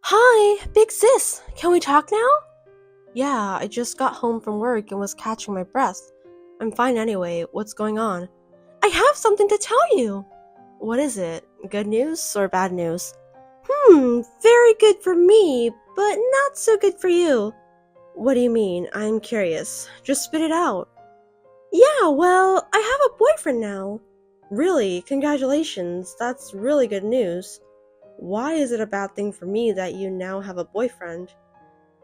Hi, big sis. Can we talk now? Yeah, I just got home from work and was catching my breath. I'm fine anyway. What's going on? I have something to tell you. What is it? Good news or bad news? Very good for me, but not so good for you. What do you mean? I'm curious. Just spit it out. Yeah, well, I have a boyfriend now. Really? Congratulations. That's really good news. Why is it a bad thing for me that you now have a boyfriend?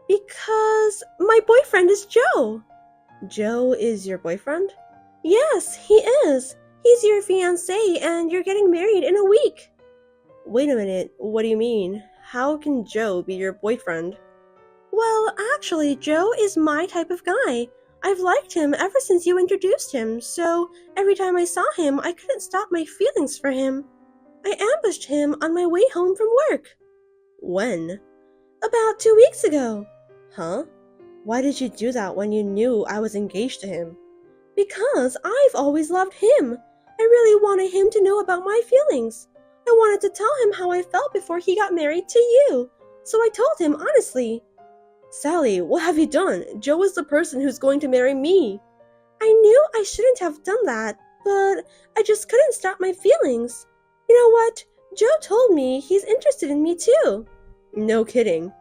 Because my boyfriend is Joe. Joe is your boyfriend? Yes, he is. He's your fiancé and you're getting married in a week. Wait a minute, what do you mean? How can Joe be your boyfriend? Well, actually, Joe is my type of guy. I've liked him ever since you introduced him, so every time I saw him, I couldn't stop my feelings for him. I ambushed him on my way home from work. When? About 2 weeks ago. Huh? Why did you do that when you knew I was engaged to him? Because I've always loved him. I really wanted him to know about my feelings. I wanted to tell him how I felt before he got married to you. So I told him honestly. Sally, what have you done? Joe is the person who's going to marry me. I knew I shouldn't have done that, but I just couldn't stop my feelings. You know what? Joe told me he's interested in me too. No kidding.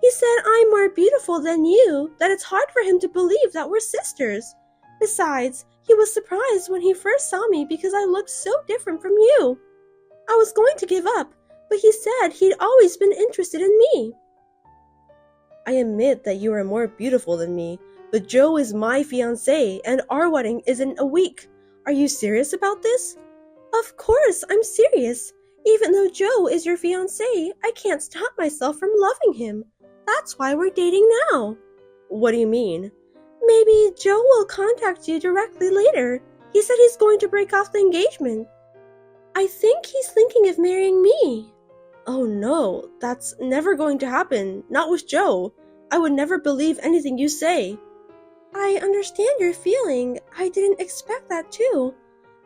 He said I'm more beautiful than you, that it's hard for him to believe that we're sisters. Besides, he was surprised when he first saw me because I looked so different from you. I was going to give up, but he said he'd always been interested in me. I admit that you are more beautiful than me, but Joe is my fiancé and our wedding is in a week. Are you serious about this? Of course, I'm serious. Even though Joe is your fiancé, I can't stop myself from loving him. That's why we're dating now. What do you mean? Maybe Joe will contact you directly later. He said he's going to break off the engagement. I think he's thinking of marrying me. Oh no, that's never going to happen. Not with Joe. I would never believe anything you say. I understand your feeling. I didn't expect that too.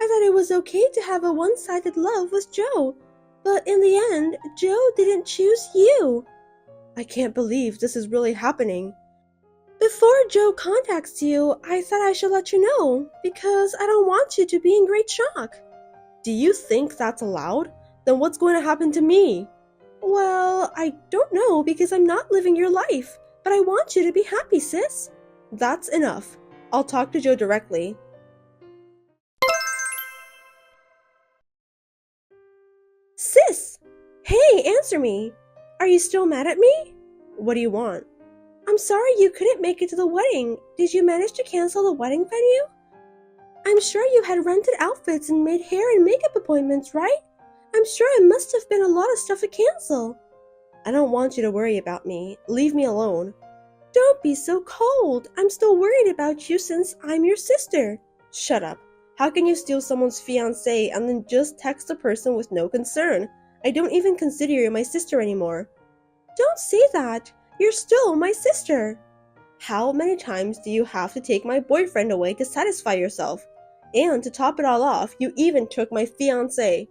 I thought it was okay to have a one-sided love with Joe. But in the end, Joe didn't choose you. I can't believe this is really happening. Before Joe contacts you, I thought I should let you know, because I don't want you to be in great shock. Do you think that's allowed? Then what's going to happen to me? Well, I don't know because I'm not living your life, but I want you to be happy, sis. That's enough. I'll talk to Joe directly. Sis! Hey, answer me! Are you still mad at me? What do you want? I'm sorry you couldn't make it to the wedding. Did you manage to cancel the wedding venue? I'm sure you had rented outfits and made hair and makeup appointments, right? I'm sure it must have been a lot of stuff to cancel. I don't want you to worry about me. Leave me alone. Don't be so cold. I'm still worried about you since I'm your sister. Shut up. How can you steal someone's fiancé and then just text the person with no concern? I don't even consider you my sister anymore. Don't say that. You're still my sister. How many times do you have to take my boyfriend away to satisfy yourself? And to top it all off, you even took my fiancé.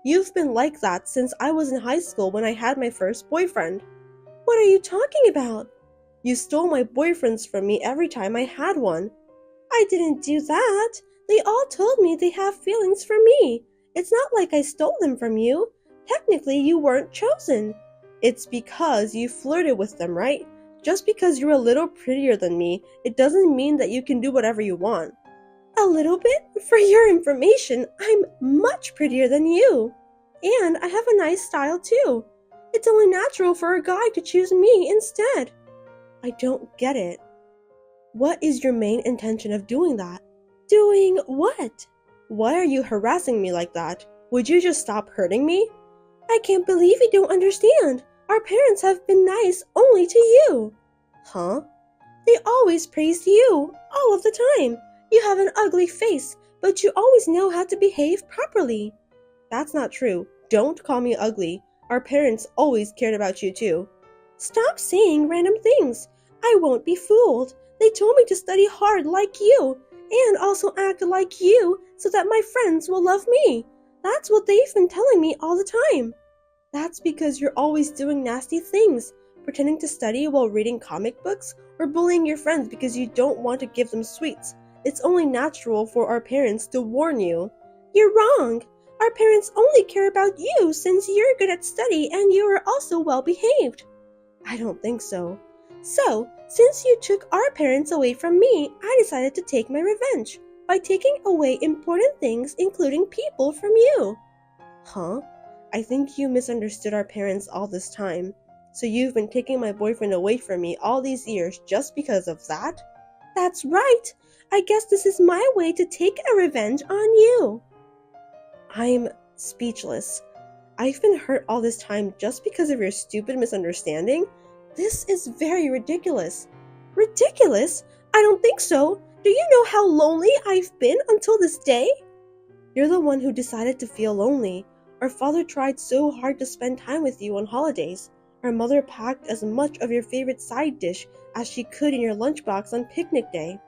You've been like that since I was in high school when I had my first boyfriend. What are you talking about? You stole my boyfriends from me every time I had one. I didn't do that. They all told me they have feelings for me. It's not like I stole them from you. Technically, you weren't chosen. It's because you flirted with them, right? Just because you're a little prettier than me, it doesn't mean that you can do whatever you want. A little bit? For your information, I'm much prettier than you. And I have a nice style too. It's only natural for a guy to choose me instead. I don't get it. What is your main intention of doing that? Doing what? Why are you harassing me like that? Would you just stop hurting me? I can't believe you don't understand. Our parents have been nice only to you. Huh? They always praised you, all of the time. You have an ugly face, but you always know how to behave properly. That's not true. Don't call me ugly. Our parents always cared about you too. Stop saying random things. I won't be fooled. They told me to study hard like you, and also act like you so that my friends will love me. That's what they've been telling me all the time. That's because you're always doing nasty things, pretending to study while reading comic books, or bullying your friends because you don't want to give them sweets. It's only natural for our parents to warn you. You're wrong! Our parents only care about you since you're good at study and you are also well behaved. I don't think so. So, since you took our parents away from me, I decided to take my revenge by taking away important things, including people, from you. Huh? I think you misunderstood our parents all this time. So you've been taking my boyfriend away from me all these years just because of that? That's right! I guess this is my way to take a revenge on you. I'm speechless. I've been hurt all this time just because of your stupid misunderstanding? This is very ridiculous. Ridiculous? I don't think so. Do you know how lonely I've been until this day? You're the one who decided to feel lonely. Our father tried so hard to spend time with you on holidays. Our mother packed as much of your favorite side dish as she could in your lunchbox on picnic day.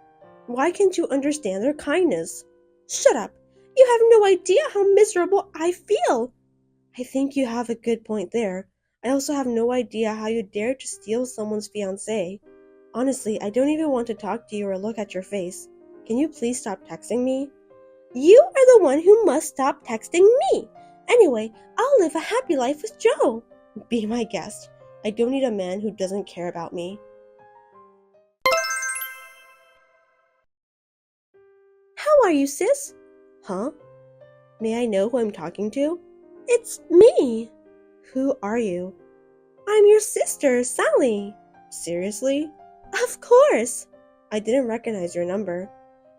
Why can't you understand their kindness? Shut up! You have no idea how miserable I feel! I think you have a good point there. I also have no idea how you dared to steal someone's fiancé. Honestly, I don't even want to talk to you or look at your face. Can you please stop texting me? You are the one who must stop texting me! Anyway, I'll live a happy life with Joe. Be my guest. I don't need a man who doesn't care about me. How are you, sis? Huh? May I know who I'm talking to? It's me. Who are you? I'm your sister, Sally. Seriously? Of course. I didn't recognize your number.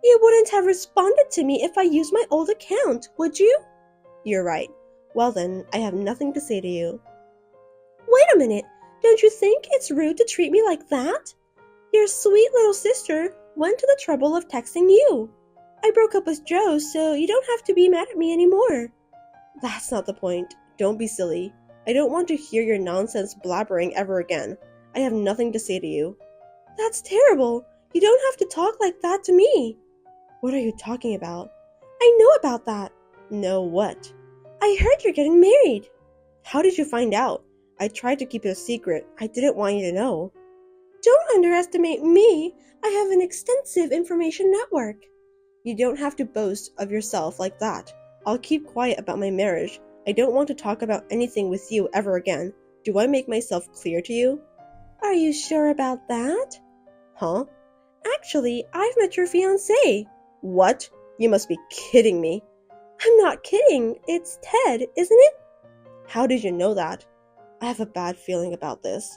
You wouldn't have responded to me if I used my old account, would you? You're right. Well then, I have nothing to say to you. Wait a minute. Don't you think it's rude to treat me like that? Your sweet little sister went to the trouble of texting you. I broke up with Joe, so you don't have to be mad at me anymore. That's not the point. Don't be silly. I don't want to hear your nonsense blabbering ever again. I have nothing to say to you. That's terrible. You don't have to talk like that to me. What are you talking about? I know about that. Know what? I heard you're getting married. How did you find out? I tried to keep it a secret. I didn't want you to know. Don't underestimate me. I have an extensive information network. You don't have to boast of yourself like that. I'll keep quiet about my marriage. I don't want to talk about anything with you ever again. Do I make myself clear to you? Are you sure about that? Huh? Actually, I've met your fiancé. What? You must be kidding me. I'm not kidding. It's Ted, isn't it? How did you know that? I have a bad feeling about this.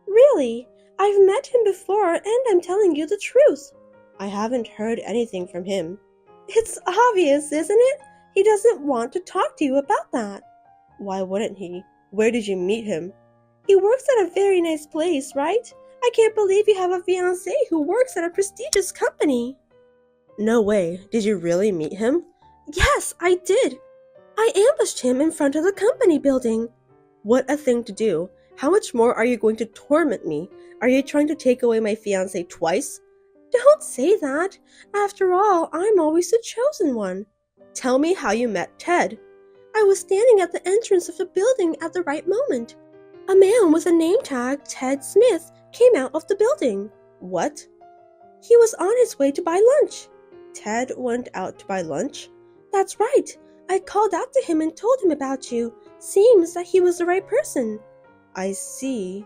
Really? I've met him before and I'm telling you the truth. I haven't heard anything from him. It's obvious, isn't it? He doesn't want to talk to you about that. Why wouldn't he? Where did you meet him? He works at a very nice place, right? I can't believe you have a fiancé who works at a prestigious company. No way. Did you really meet him? Yes, I did. I ambushed him in front of the company building. What a thing to do. How much more are you going to torment me? Are you trying to take away my fiancé twice? Don't say that. After all, I'm always the chosen one. Tell me how you met Ted. I was standing at the entrance of the building at the right moment. A man with a name tag, Ted Smith, came out of the building. What? He was on his way to buy lunch. Ted went out to buy lunch? That's right. I called out to him and told him about you. Seems that he was the right person. I see.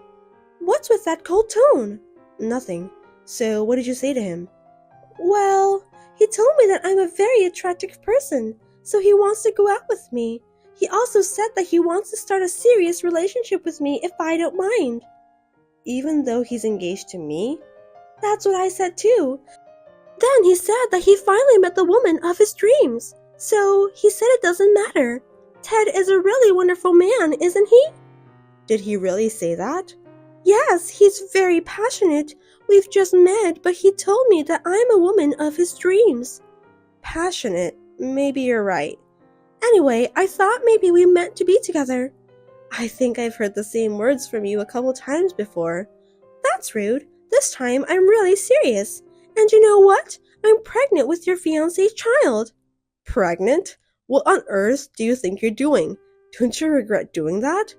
What's with that cold tone? Nothing. So what did you say to him? Well, he told me that I'm a very attractive person, so he wants to go out with me. He also said that he wants to start a serious relationship with me if I don't mind. Even though he's engaged to me? That's what I said too. Then he said that he finally met the woman of his dreams. So he said it doesn't matter. Ted is a really wonderful man, isn't he? Did he really say that? Yes, he's very passionate. We've just met, but he told me that I'm a woman of his dreams. Passionate? Maybe you're right. Anyway, I thought maybe we meant to be together. I think I've heard the same words from you a couple times before. That's rude. This time I'm really serious. And you know what? I'm pregnant with your fiancé's child. Pregnant? What on earth do you think you're doing? Don't you regret doing that?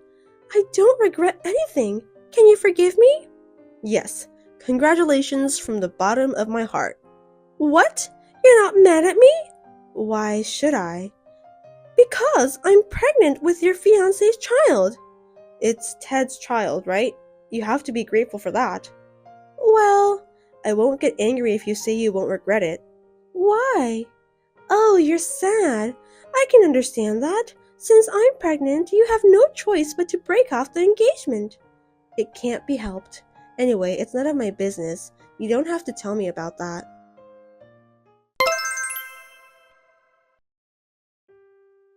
I don't regret anything. Can you forgive me? Yes. Congratulations from the bottom of my heart. What? You're not mad at me? Why should I? Because I'm pregnant with your fiancé's child. It's Ted's child, right? You have to be grateful for that. Well, I won't get angry if you say you won't regret it. Why? Oh, you're sad. I can understand that. Since I'm pregnant, you have no choice but to break off the engagement. It can't be helped. Anyway, it's none of my business. You don't have to tell me about that.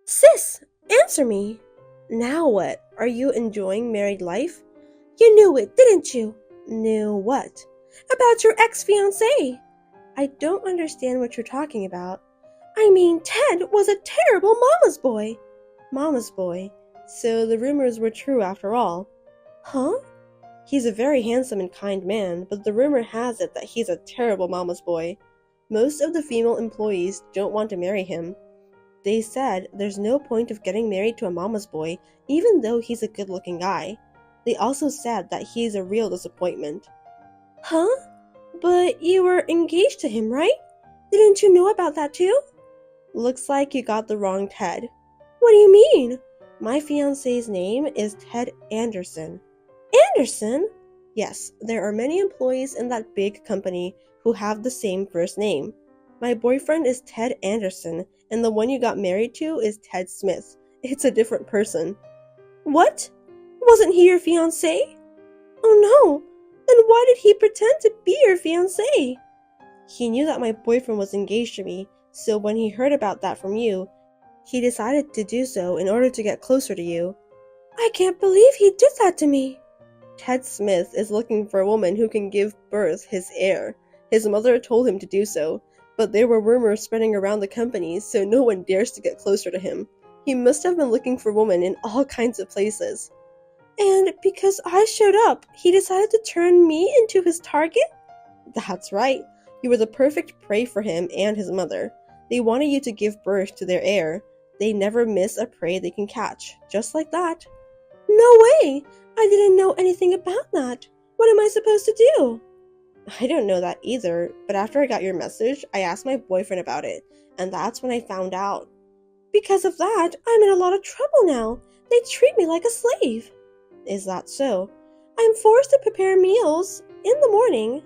Sis, answer me. Now what? Are you enjoying married life? You knew it, didn't you? Knew what? About your ex-fiancé. I don't understand what you're talking about. I mean, Ted was a terrible mama's boy. Mama's boy. So the rumors were true after all. Huh? He's a very handsome and kind man, but the rumor has it that he's a terrible mama's boy. Most of the female employees don't want to marry him. They said there's no point of getting married to a mama's boy, even though he's a good-looking guy. They also said that he's a real disappointment. Huh? But you were engaged to him, right? Didn't you know about that too? Looks like you got the wrong Ted. What do you mean? My fiancé's name is Ted Anderson. Anderson? Yes, there are many employees in that big company who have the same first name. My boyfriend is Ted Anderson, and the one you got married to is Ted Smith. It's a different person. What? Wasn't he your fiancé? Oh no! Then why did he pretend to be your fiancé? He knew that my boyfriend was engaged to me, so when he heard about that from you, he decided to do so in order to get closer to you. I can't believe he did that to me. Ted Smith is looking for a woman who can give birth his heir. His mother told him to do so, but there were rumors spreading around the company, so no one dares to get closer to him. He must have been looking for women in all kinds of places. And because I showed up, he decided to turn me into his target? That's right. You were the perfect prey for him and his mother. They wanted you to give birth to their heir. They never miss a prey they can catch, just like that. No way! I didn't know anything about that. What am I supposed to do? I don't know that either, but after I got your message, I asked my boyfriend about it, and that's when I found out. Because of that, I'm in a lot of trouble now. They treat me like a slave. Is that so? I'm forced to prepare meals in the morning,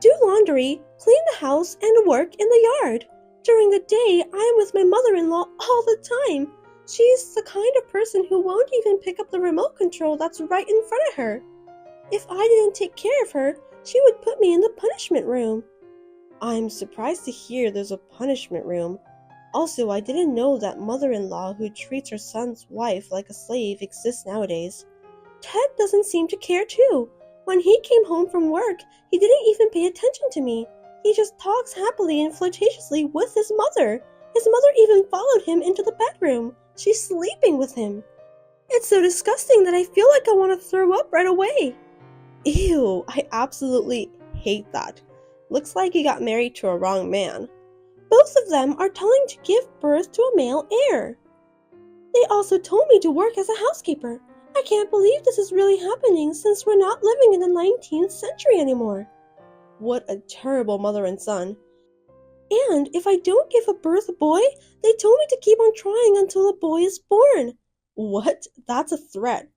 do laundry, clean the house, and work in the yard. During the day, I am with my mother-in-law all the time. She's the kind of person who won't even pick up the remote control that's right in front of her. If I didn't take care of her, she would put me in the punishment room. I'm surprised to hear there's a punishment room. Also, I didn't know that mother-in-law who treats her son's wife like a slave exists nowadays. Ted doesn't seem to care too. When he came home from work, he didn't even pay attention to me. He just talks happily and flirtatiously with his mother. His mother even followed him into the bedroom. She's sleeping with him. It's so disgusting that I feel like I want to throw up right away. Ew, I absolutely hate that. Looks like you got married to a wrong man. Both of them are telling to give birth to a male heir. They also told me to work as a housekeeper. I can't believe this is really happening since we're not living in the 19th century anymore. What a terrible mother and son. And if I don't give birth a boy, they told me to keep on trying until a boy is born. What? That's a threat.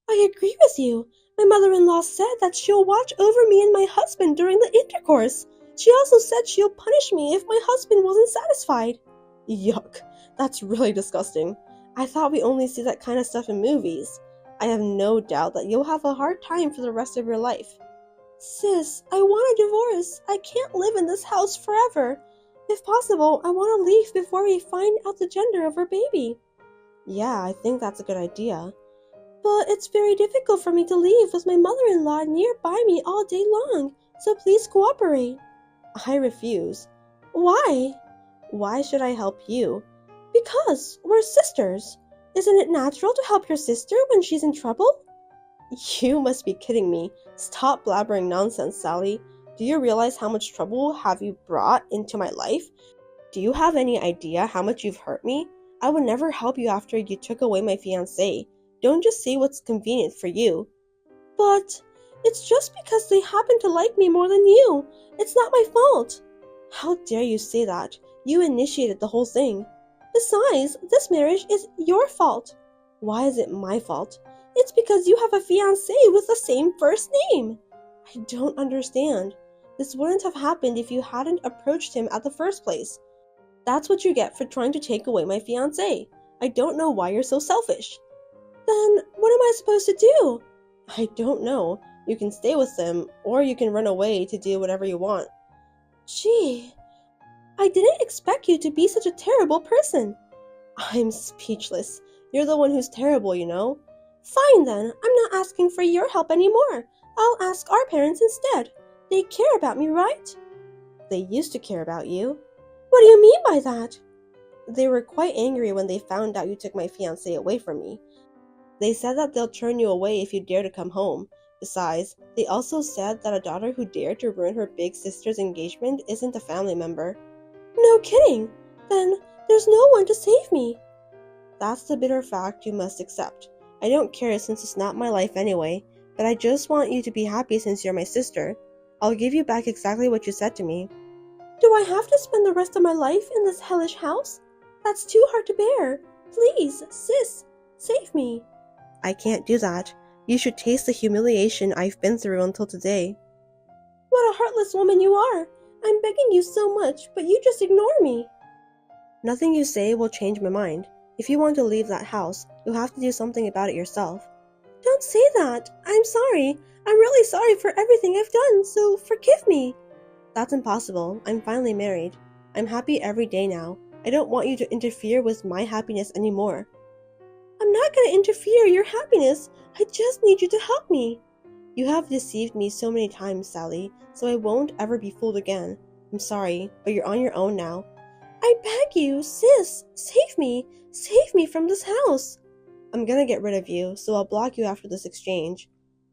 I agree with you. My mother-in-law said that she'll watch over me and my husband during the intercourse. She also said she'll punish me if my husband wasn't satisfied. Yuck. That's really disgusting. I thought we only see that kind of stuff in movies. I have no doubt that you'll have a hard time for the rest of your life. Sis, I want a divorce. I can't live in this house forever. If possible, I want to leave before we find out the gender of our baby. Yeah, I think that's a good idea. But it's very difficult for me to leave with my mother-in-law nearby me all day long, so please cooperate. I refuse. Why? Why should I help you? Because we're sisters. Isn't it natural to help your sister when she's in trouble? You must be kidding me. Stop blabbering nonsense, Sally. Do you realize how much trouble have you brought into my life? Do you have any idea how much you've hurt me? I would never help you after you took away my fiancé. Don't just say what's convenient for you. But it's just because they happen to like me more than you. It's not my fault. How dare you say that? You initiated the whole thing. Besides, this marriage is your fault. Why is it my fault? It's because you have a fiancé with the same first name. I don't understand. This wouldn't have happened if you hadn't approached him at the first place. That's what you get for trying to take away my fiancé. I don't know why you're so selfish. Then what am I supposed to do? I don't know. You can stay with them, or you can run away to do whatever you want. Gee, I didn't expect you to be such a terrible person. I'm speechless. You're the one who's terrible, you know. Fine then, I'm not asking for your help anymore. I'll ask our parents instead. They care about me, right? They used to care about you. What do you mean by that? They were quite angry when they found out you took my fiancé away from me. They said that they'll turn you away if you dare to come home. Besides, they also said that a daughter who dared to ruin her big sister's engagement isn't a family member. No kidding! Then there's no one to save me. That's the bitter fact you must accept. I don't care since it's not my life anyway, but I just want you to be happy since you're my sister. I'll give you back exactly what you said to me. Do I have to spend the rest of my life in this hellish house? That's too hard to bear. Please, sis, save me. I can't do that. You should taste the humiliation I've been through until today. What a heartless woman you are. I'm begging you so much, but you just ignore me. Nothing you say will change my mind. If you want to leave that house, you'll have to do something about it yourself. Don't say that. I'm sorry. I'm really sorry for everything I've done, so forgive me. That's impossible. I'm finally married. I'm happy every day now. I don't want you to interfere with my happiness anymore. I'm not going to interfere your happiness. I just need you to help me. You have deceived me so many times, Sally, so I won't ever be fooled again. I'm sorry, but you're on your own now. I beg you, sis, save me. Save me from this house. I'm gonna get rid of you, so I'll block you after this exchange.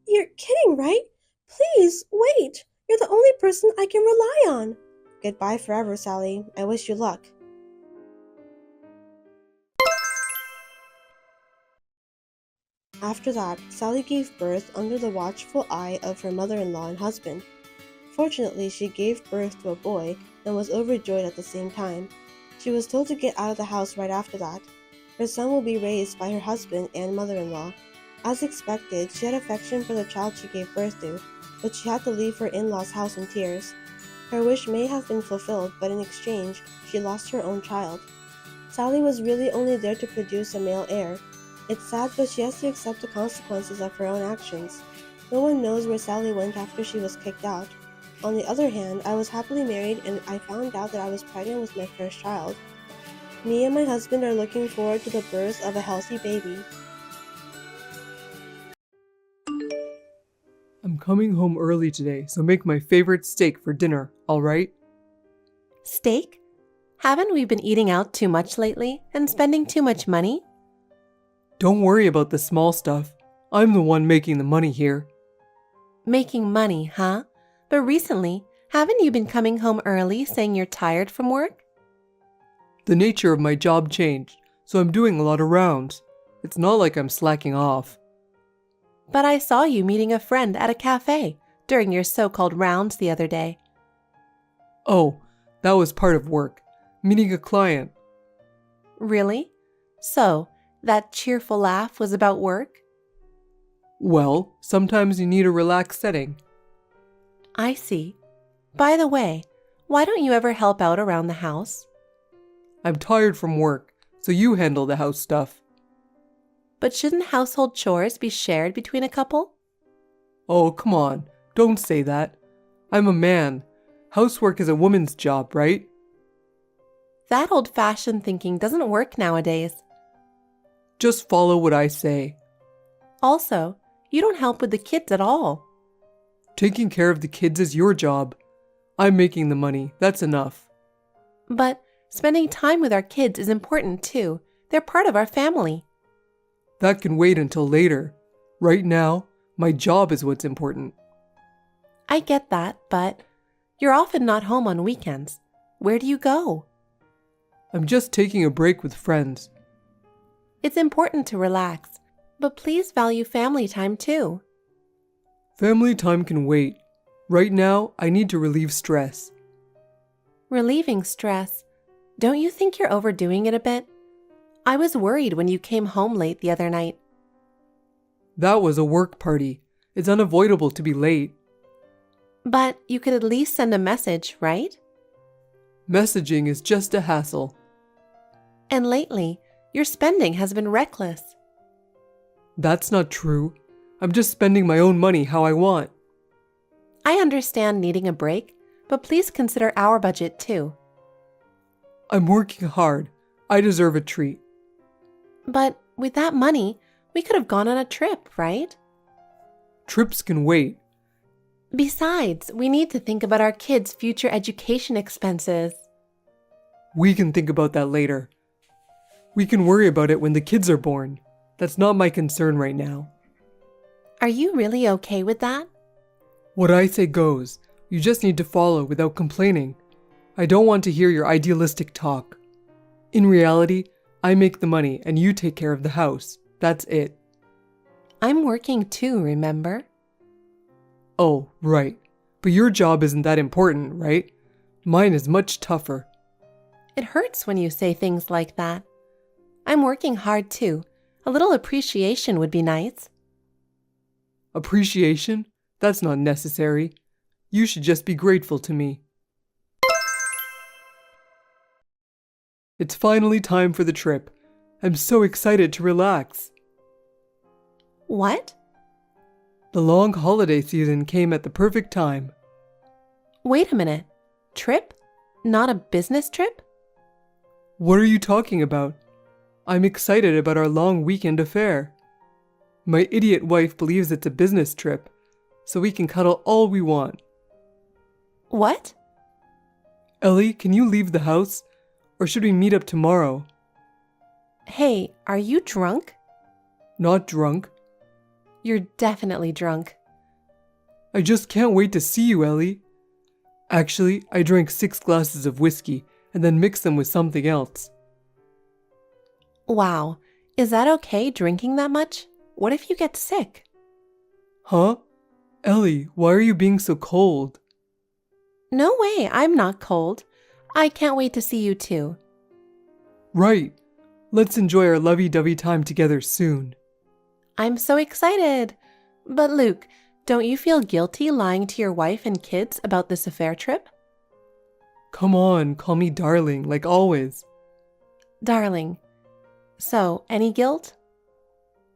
You're kidding, right? Please, wait. You're the only person I can rely on. Goodbye forever, Sally. I wish you luck. After that, Sally gave birth under the watchful eye of her mother-in-law and husband. Fortunately, she gave birth to a boy and was overjoyed at the same time. She was told to get out of the house right after that. Her son will be raised by her husband and mother-in-law. As expected, she had affection for the child she gave birth to, but she had to leave her in-laws' house in tears. Her wish may have been fulfilled, but in exchange, she lost her own child. Sally was really only there to produce a male heir. It's sad, but she has to accept the consequences of her own actions. No one knows where Sally went after she was kicked out. On the other hand, I was happily married and I found out that I was pregnant with my first child. Me and my husband are looking forward to the birth of a healthy baby. I'm coming home early today, so make my favorite steak for dinner, alright? Steak? Haven't we been eating out too much lately and spending too much money? Don't worry about the small stuff. I'm the one making the money here. Making money, huh? But recently, haven't you been coming home early saying you're tired from work? The nature of my job changed, so I'm doing a lot of rounds. It's not like I'm slacking off. But I saw you meeting a friend at a cafe during your so-called rounds the other day. Oh, that was part of work. Meeting a client. Really? So, that cheerful laugh was about work? Well, sometimes you need a relaxed setting. I see. By the way, why don't you ever help out around the house? I'm tired from work, so you handle the house stuff. But shouldn't household chores be shared between a couple? Oh, come on. Don't say that. I'm a man. Housework is a woman's job, right? That old-fashioned thinking doesn't work nowadays. Just follow what I say. Also, you don't help with the kids at all. Taking care of the kids is your job. I'm making the money. That's enough. But spending time with our kids is important too. They're part of our family. That can wait until later. Right now, my job is what's important. I get that, but you're often not home on weekends. Where do you go? I'm just taking a break with friends. It's important to relax. but please value family time too. Family time can wait. Right now, I need to relieve stress. Relieving stress. Don't you think you're overdoing it a bit? I was worried when you came home late the other night. That was a work party. It's unavoidable to be late. But you could at least send a message, right? Messaging is just a hassle. And lately, your spending has been reckless. That's not true. I'm just spending my own money how I want. I understand needing a break, but please consider our budget too. I'm working hard. I deserve a treat. But with that money, we could have gone on a trip, right? Trips can wait. Besides, we need to think about our kids' future education expenses. We can think about that later. We can worry about it when the kids are born. That's not my concern right now. Are you really okay with that? What I say goes. You just need to follow without complaining. I don't want to hear your idealistic talk. In reality, I make the money and you take care of the house. That's it. I'm working too, remember? Oh, right. But your job isn't that important, right? Mine is much tougher. It hurts when you say things like that. I'm working hard too. A little appreciation would be nice. Appreciation? That's not necessary. You should just be grateful to me. It's finally time for the trip. I'm so excited to relax. What? The long holiday season came at the perfect time. Wait a minute. Trip? Not a business trip? What are you talking about? I'm excited about our long weekend affair. My idiot wife believes it's a business trip, so we can cuddle all we want. What? Ellie, can you leave the house? Or should we meet up tomorrow? Hey, are you drunk? Not drunk. You're definitely drunk. I just can't wait to see you, Ellie. Actually, I drank 6 glasses of whiskey and then mixed them with something else. Wow, is that okay drinking that much? What if you get sick? Huh? Ellie, why are you being so cold? No way, I'm not cold. I can't wait to see you too. Right. Let's enjoy our lovey-dovey time together soon. I'm so excited. But Luke, don't you feel guilty lying to your wife and kids about this affair trip? Come on, call me darling, like always. Darling. So, any guilt?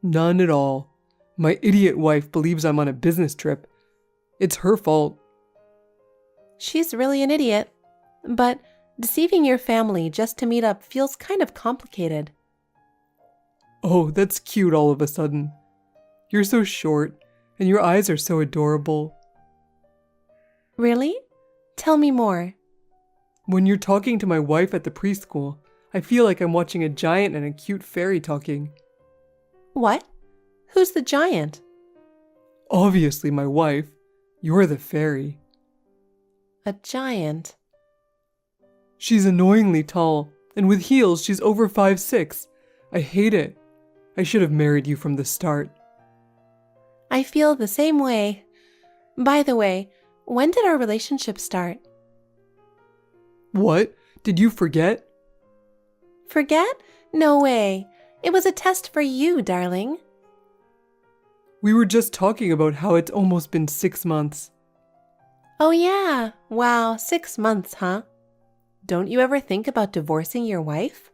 None at all. My idiot wife believes I'm on a business trip. It's her fault. She's really an idiot. But deceiving your family just to meet up feels kind of complicated. Oh, that's cute all of a sudden. You're so short, and your eyes are so adorable. Really? Tell me more. When you're talking to my wife at the preschool, I feel like I'm watching a giant and a cute fairy talking. What? Who's the giant? Obviously my wife. You're the fairy. A giant. She's annoyingly tall, and with heels she's over 5'6". I hate it. I should have married you from the start. I feel the same way. By the way, when did our relationship start? What? Did you forget? Forget? No way. It was a test for you, darling. We were just talking about how it's almost been 6 months. Oh yeah. Wow, 6 months, huh? Don't you ever think about divorcing your wife?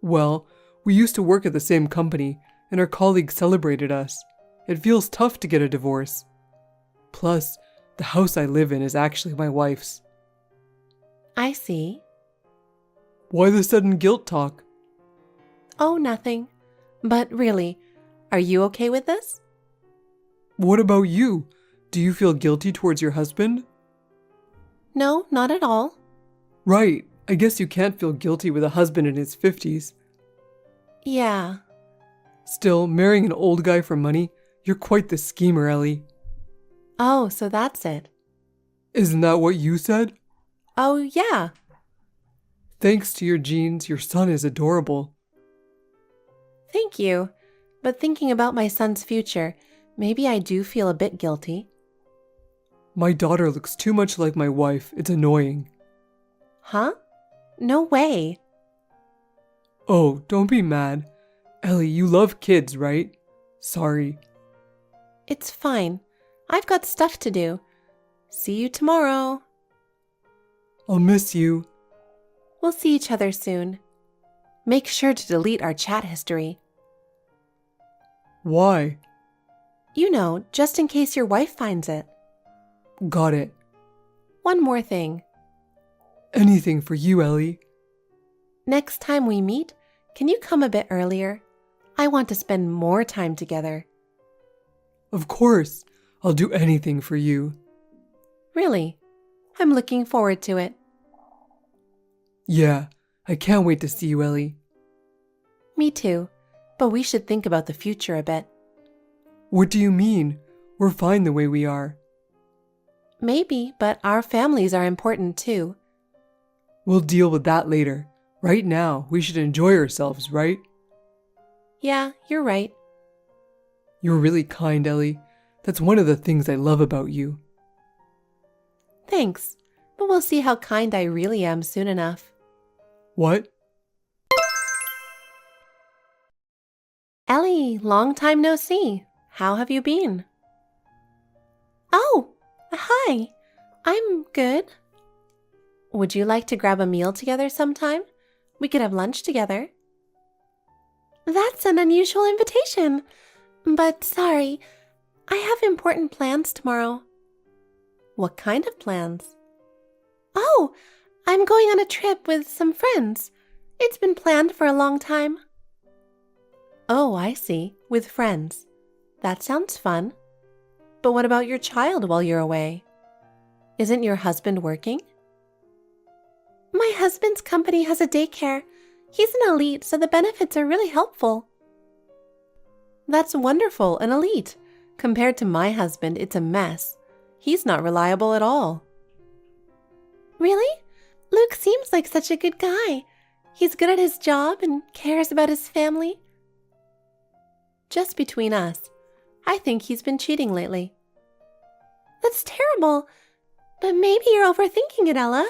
Well, we used to work at the same company, and our colleagues celebrated us. It feels tough to get a divorce. Plus, the house I live in is actually my wife's. I see. Why the sudden guilt talk? Oh, nothing. But really, are you okay with this? What about you? Do you feel guilty towards your husband? No, not at all. Right. I guess you can't feel guilty with a husband in his 50s. Yeah. Still, marrying an old guy for money, you're quite the schemer, Ellie. Oh, so that's it. Isn't that what you said? Oh, yeah. Thanks to your genes, your son is adorable. Thank you. but thinking about my son's future, maybe I do feel a bit guilty. My daughter looks too much like my wife. It's annoying. Huh? No way. Oh, don't be mad. Ellie, you love kids, right? Sorry. It's fine. I've got stuff to do. See you tomorrow. I'll miss you. We'll see each other soon. Make sure to delete our chat history. Why? You know, just in case your wife finds it. Got it. One more thing. Anything for you, Ellie. Next time we meet, can you come a bit earlier? I want to spend more time together. Of course. I'll do anything for you. Really? I'm looking forward to it. Yeah, I can't wait to see you, Ellie. Me too, but we should think about the future a bit. What do you mean? We're fine the way we are. Maybe, but our families are important too. We'll deal with that later. Right now, we should enjoy ourselves, right? Yeah, you're right. You're really kind, Ellie. That's one of the things I love about you. Thanks, but we'll see how kind I really am soon enough. What? Ellie, long time no see. How have you been? Oh, hi. I'm good. Would you like to grab a meal together sometime? We could have lunch together. That's an unusual invitation. But sorry, I have important plans tomorrow. What kind of plans? Oh, I'm going on a trip with some friends. It's been planned for a long time. Oh, I see. With friends. That sounds fun. But what about your child while you're away? Isn't your husband working? My husband's company has a daycare. He's an elite, so the benefits are really helpful. That's wonderful, an elite. Compared to my husband, it's a mess. He's not reliable at all. Really? Luke seems like such a good guy. He's good at his job and cares about his family. Just between us, I think he's been cheating lately. That's terrible. But maybe you're overthinking it, Ella.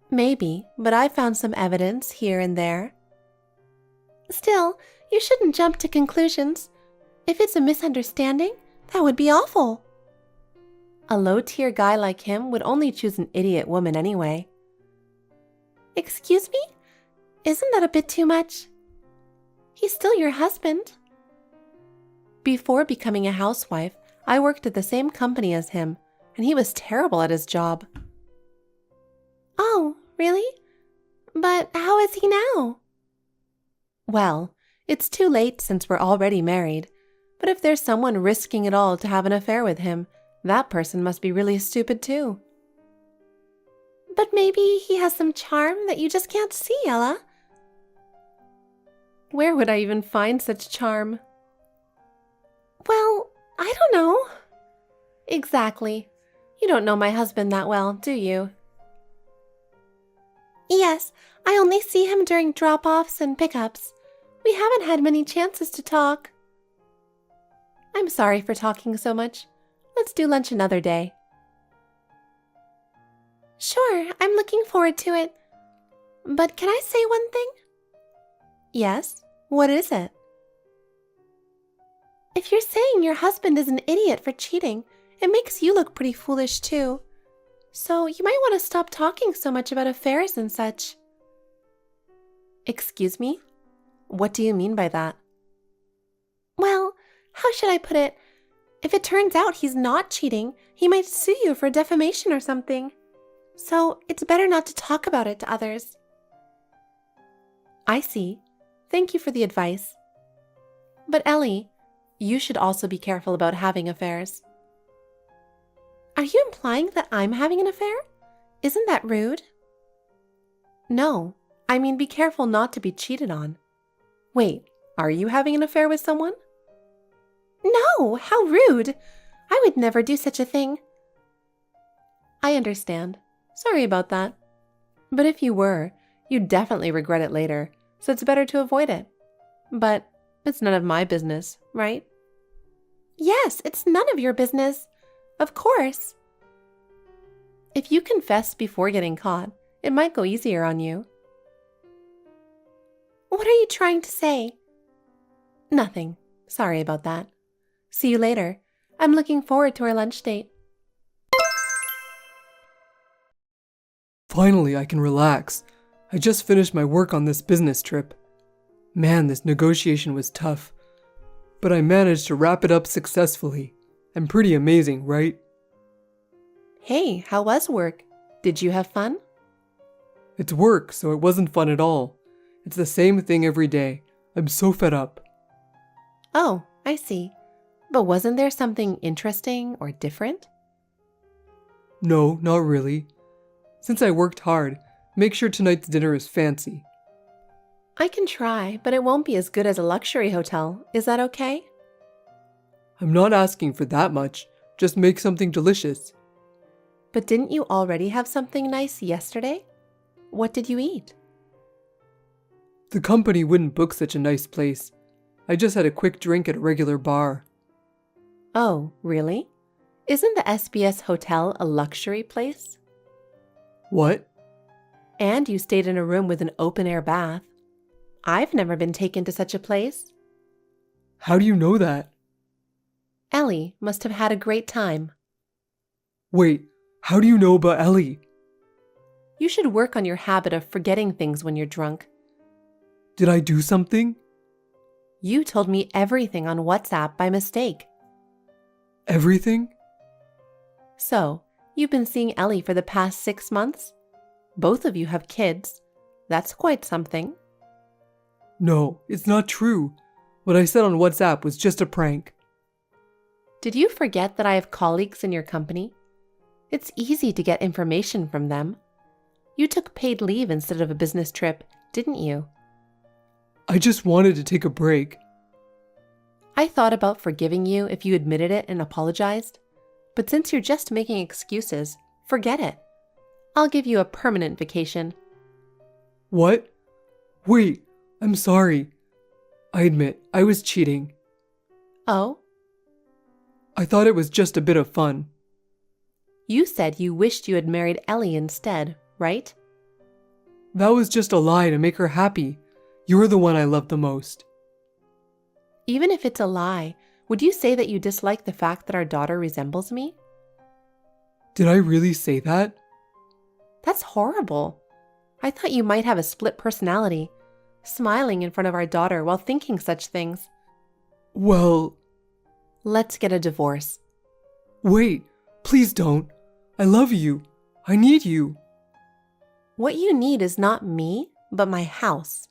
Maybe, but I found some evidence here and there. Still, you shouldn't jump to conclusions. If it's a misunderstanding, that would be awful. A low-tier guy like him would only choose an idiot woman anyway. Excuse me? Isn't that a bit too much? He's still your husband. Before becoming a housewife, I worked at the same company as him, and he was terrible at his job. Oh, really? But how is he now? Well, it's too late since we're already married, but if there's someone risking it all to have an affair with him, that person must be really stupid too. But maybe he has some charm that you just can't see, Ella. Where would I even find such charm? Well, I don't know. Exactly. You don't know my husband that well, do you? Yes, I only see him during drop-offs and pickups. We haven't had many chances to talk. I'm sorry for talking so much. Let's do lunch another day. Sure, I'm looking forward to it. But can I say one thing? Yes, what is it? If you're saying your husband is an idiot for cheating, it makes you look pretty foolish too. So you might want to stop talking so much about affairs and such. Excuse me? What do you mean by that? Well, how should I put it? If it turns out he's not cheating, he might sue you for defamation or something. So it's better not to talk about it to others. I see. Thank you for the advice. But Ellie, you should also be careful about having affairs. Are you implying that I'm having an affair? Isn't that rude? No, I mean be careful not to be cheated on. Wait, are you having an affair with someone? No, how rude! I would never do such a thing. I understand. Sorry about that. But if you were, you'd definitely regret it later, so it's better to avoid it. But It's none of my business, right? Yes, it's none of your business. Of course. If you confess before getting caught, it might go easier on you. What are you trying to say? Nothing. Sorry about that. See you later. I'm looking forward to our lunch date. Finally, I can relax. I just finished my work on this business trip. Man, this negotiation was tough. But I managed to wrap it up successfully. I'm pretty amazing, right? Hey, how was work? Did you have fun? It's work, so it wasn't fun at all. It's the same thing every day. I'm so fed up. Oh, I see. But wasn't there something interesting or different? No, not really. Since I worked hard, make sure tonight's dinner is fancy. I can try, but it won't be as good as a luxury hotel. Is that okay? I'm not asking for that much. Just make something delicious. But didn't you already have something nice yesterday? What did you eat? The company wouldn't book such a nice place. I just had a quick drink at a regular bar. Oh, really? Isn't the SBS Hotel a luxury place? What? And you stayed in a room with an open-air bath. I've never been taken to such a place. How do you know that? Ellie must have had a great time. Wait, how do you know about Ellie? You should work on your habit of forgetting things when you're drunk. Did I do something? You told me everything on WhatsApp by mistake. Everything? So, you've been seeing Ellie for the past 6 months? Both of you have kids. That's quite something. No, it's not true. What I said on WhatsApp was just a prank. Did you forget that I have colleagues in your company? It's easy to get information from them. You took paid leave instead of a business trip, didn't you? I just wanted to take a break. I thought about forgiving you if you admitted it and apologized. But since you're just making excuses, forget it. I'll give you a permanent vacation. What? Wait, I'm sorry. I admit, I was cheating. Oh? I thought it was just a bit of fun. You said you wished you had married Ellie instead, right? That was just a lie to make her happy. You're the one I love the most. Even if it's a lie, would you say that you dislike the fact that our daughter resembles me? Did I really say that? That's horrible. I thought you might have a split personality, smiling in front of our daughter while thinking such things. Well, Let's get a divorce. wait, please don't. I love you. I need you. What you need is not me, but my house.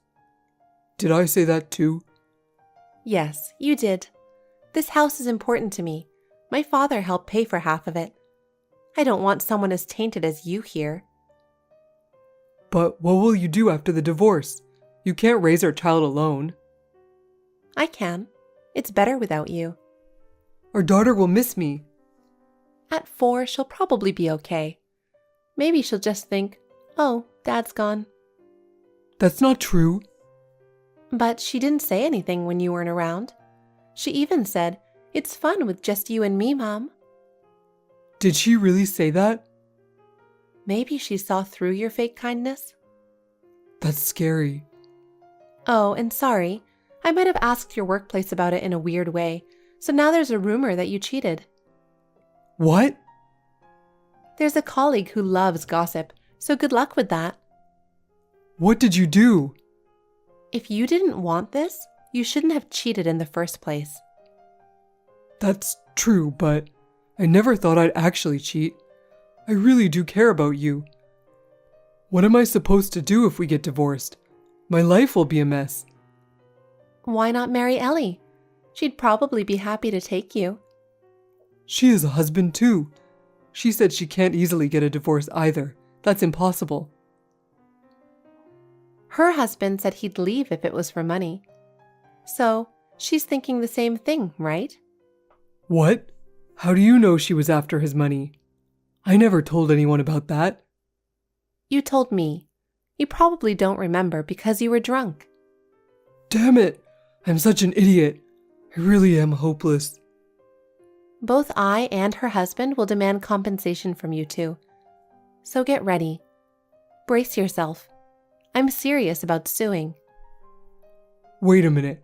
Did I say that too? Yes, you did. This house is important to me. My father helped pay for half of it. I don't want someone as tainted as you here. But what will you do after the divorce? You can't raise our child alone. I can. It's better without you. Our daughter will miss me. At 4, she'll probably be okay. Maybe she'll just think, oh, Dad's gone. That's not true. But she didn't say anything when you weren't around. She even said, it's fun with just you and me, Mom. Did she really say that? Maybe she saw through your fake kindness. That's scary. Oh, and sorry. I might have asked your workplace about it in a weird way, so now there's a rumor that you cheated. What? There's a colleague who loves gossip, so good luck with that. What did you do? If you didn't want this, you shouldn't have cheated in the first place. That's true, but I never thought I'd actually cheat. I really do care about you. What am I supposed to do if we get divorced? My life will be a mess. Why not marry Ellie? She'd probably be happy to take you. She has a husband too. She said she can't easily get a divorce either. That's impossible. Her husband said he'd leave if it was for money. So, she's thinking the same thing, right? What? How do you know she was after his money? I never told anyone about that. You told me. You probably don't remember because you were drunk. Damn it! I'm such an idiot. I really am hopeless. Both I and her husband will demand compensation from you two. So get ready. Brace yourself. I'm serious about suing. Wait a minute.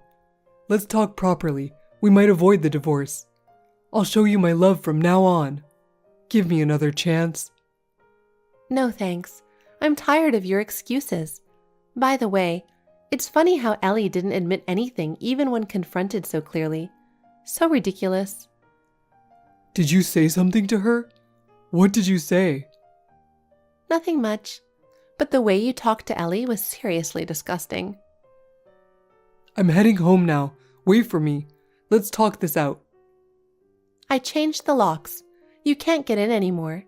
Let's talk properly. We might avoid the divorce. I'll show you my love from now on. Give me another chance. No thanks. I'm tired of your excuses. By the way, it's funny how Ellie didn't admit anything even when confronted so clearly. So ridiculous. Did you say something to her? What did you say? Nothing much. But the way you talked to Ellie was seriously disgusting. I'm heading home now. Wait for me. Let's talk this out. I changed the locks. You can't get in anymore.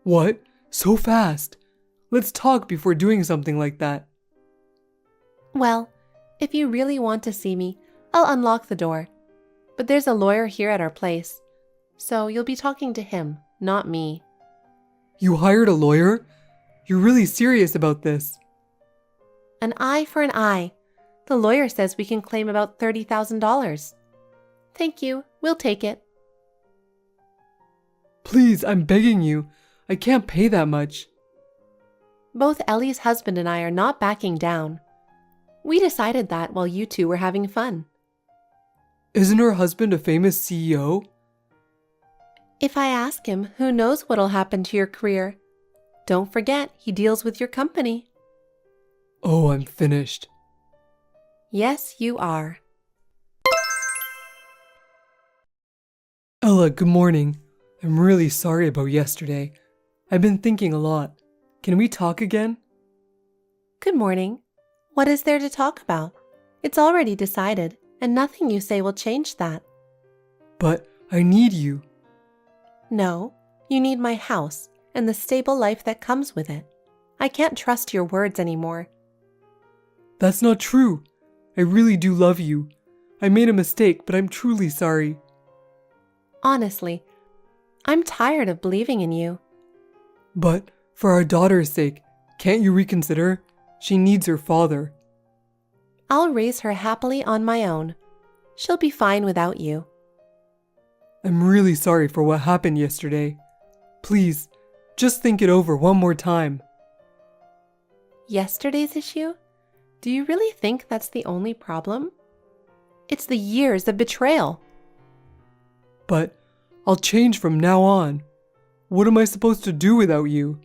What? So fast? Let's talk before doing something like that. Well, if you really want to see me, I'll unlock the door. But there's a lawyer here at our place, so you'll be talking to him, not me. You hired a lawyer? You're really serious about this. An eye for an eye. The lawyer says we can claim about $30,000. Thank you, we'll take it. Please, I'm begging you. I can't pay that much. Both Ellie's husband and I are not backing down. We decided that while you two were having fun. Isn't her husband a famous CEO? If I ask him, who knows what'll happen to your career? Don't forget, he deals with your company. Oh, I'm finished. Yes, you are. Ella, good morning. I'm really sorry about yesterday. I've been thinking a lot. Can we talk again? Good morning. What is there to talk about? It's already decided, and nothing you say will change that. But I need you. No, you need my house and the stable life that comes with it. I can't trust your words anymore. That's not true. I really do love you. I made a mistake, but I'm truly sorry. Honestly, I'm tired of believing in you. But for our daughter's sake, can't you reconsider? She needs her father. I'll raise her happily on my own. She'll be fine without you. I'm really sorry for what happened yesterday. Please, just think it over one more time. Yesterday's issue? Do you really think that's the only problem? It's the years of betrayal. But I'll change from now on. What am I supposed to do without you?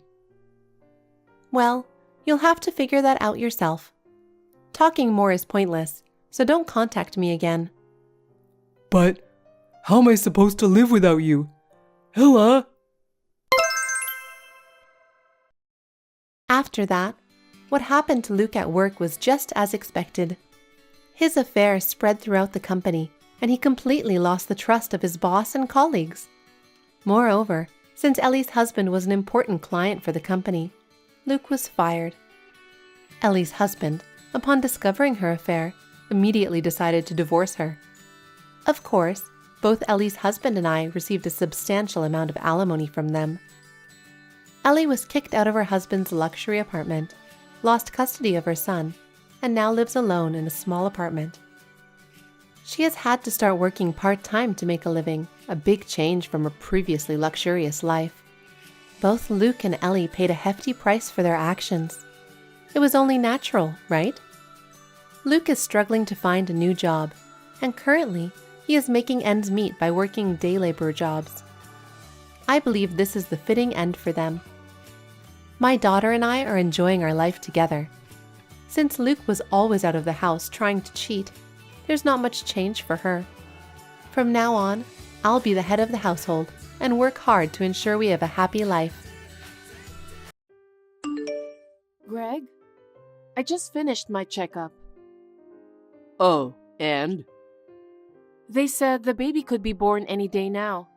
Well, you'll have to figure that out yourself. Talking more is pointless, so don't contact me again. But how am I supposed to live without you? Ella! After that, what happened to Luke at work was just as expected. His affair spread throughout the company, and he completely lost the trust of his boss and colleagues. Moreover, since Ellie's husband was an important client for the company, Luke was fired. Ellie's husband, upon discovering her affair, immediately decided to divorce her. Of course, both Ellie's husband and I received a substantial amount of alimony from them. Ellie was kicked out of her husband's luxury apartment, lost custody of her son, and now lives alone in a small apartment. She has had to start working part-time to make a living, a big change from her previously luxurious life. Both Luke and Ellie paid a hefty price for their actions. It was only natural, right? Luke is struggling to find a new job, and currently, he is making ends meet by working day labor jobs. I believe this is the fitting end for them. My daughter and I are enjoying our life together. Since Luke was always out of the house trying to cheat, there's not much change for her. From now on, I'll be the head of the household and work hard to ensure we have a happy life. Greg, I just finished my checkup. Oh, and? They said the baby could be born any day now.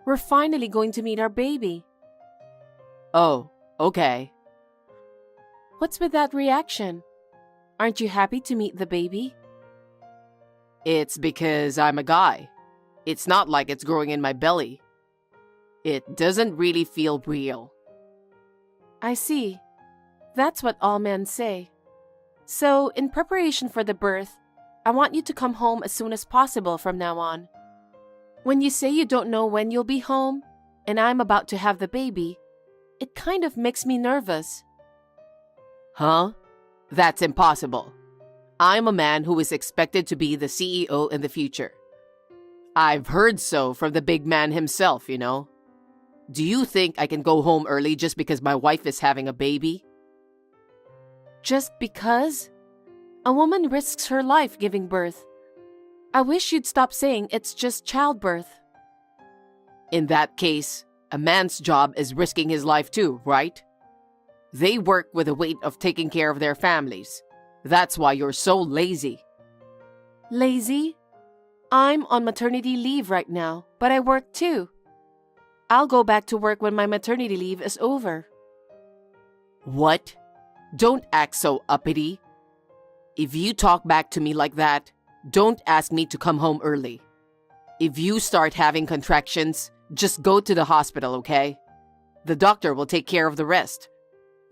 We're finally going to meet our baby. Oh, okay. What's with that reaction? Aren't you happy to meet the baby? It's because I'm a guy. It's not like it's growing in my belly. It doesn't really feel real. I see. That's what all men say. So, in preparation for the birth, I want you to come home as soon as possible from now on. When you say you don't know when you'll be home, and I'm about to have the baby, it kind of makes me nervous. Huh? That's impossible. I'm a man who is expected to be the CEO in the future. I've heard so from the big man himself, you know. Do you think I can go home early just because my wife is having a baby? Just because? A woman risks her life giving birth. I wish you'd stop saying it's just childbirth. In that case, a man's job is risking his life too, right? They work with the weight of taking care of their families. That's why you're so lazy. Lazy? I'm on maternity leave right now, but I work too. I'll go back to work when my maternity leave is over. What? Don't act so uppity. If you talk back to me like that, don't ask me to come home early. If you start having contractions, just go to the hospital, okay? The doctor will take care of the rest.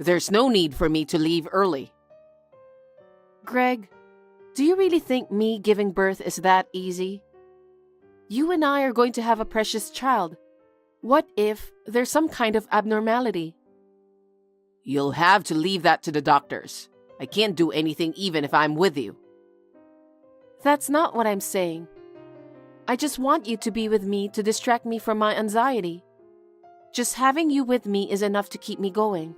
There's no need for me to leave early. Greg, do you really think me giving birth is that easy? You and I are going to have a precious child. What if there's some kind of abnormality? You'll have to leave that to the doctors. I can't do anything even if I'm with you. That's not what I'm saying. I just want you to be with me to distract me from my anxiety. Just having you with me is enough to keep me going.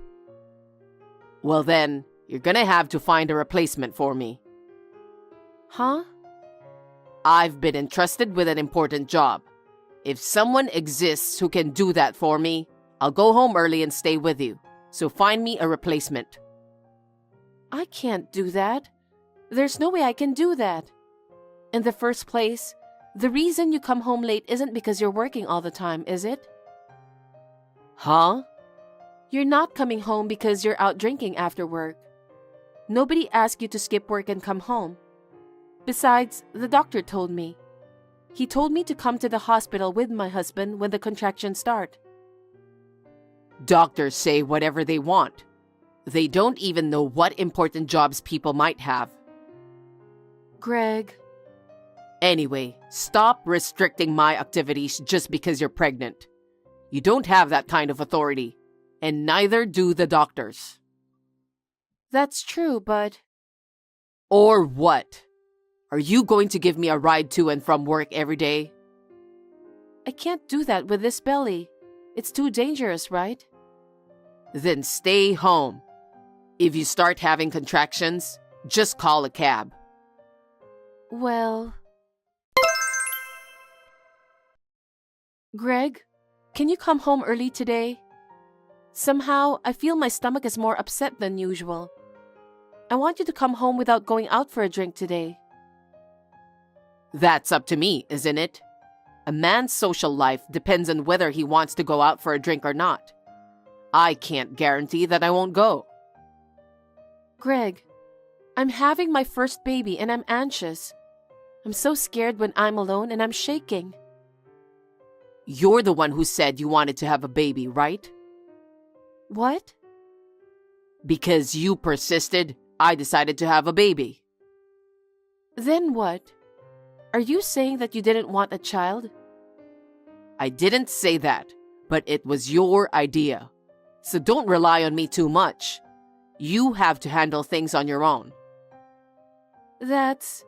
Well then, you're gonna have to find a replacement for me. Huh? I've been entrusted with an important job. If someone exists who can do that for me, I'll go home early and stay with you. So find me a replacement. I can't do that. There's no way I can do that. In the first place, the reason you come home late isn't because you're working all the time, is it? Huh? You're not coming home because you're out drinking after work. Nobody asked you to skip work and come home. Besides, the doctor told me. He told me to come to the hospital with my husband when the contractions start. Doctors say whatever they want. They don't even know what important jobs people might have. Greg. Anyway, stop restricting my activities just because you're pregnant. You don't have that kind of authority, and neither do the doctors. That's true, but... Or what? Are you going to give me a ride to and from work every day? I can't do that with this belly. It's too dangerous, right? Then stay home. If you start having contractions, just call a cab. Well... Greg, can you come home early today? Somehow, I feel my stomach is more upset than usual. I want you to come home without going out for a drink today. That's up to me, isn't it? A man's social life depends on whether he wants to go out for a drink or not. I can't guarantee that I won't go. Greg, I'm having my first baby and I'm anxious. I'm so scared when I'm alone and I'm shaking. You're the one who said you wanted to have a baby, right? What? Because you persisted, I decided to have a baby. Then what? Are you saying that you didn't want a child? I didn't say that, but it was your idea. So don't rely on me too much. You have to handle things on your own. That's...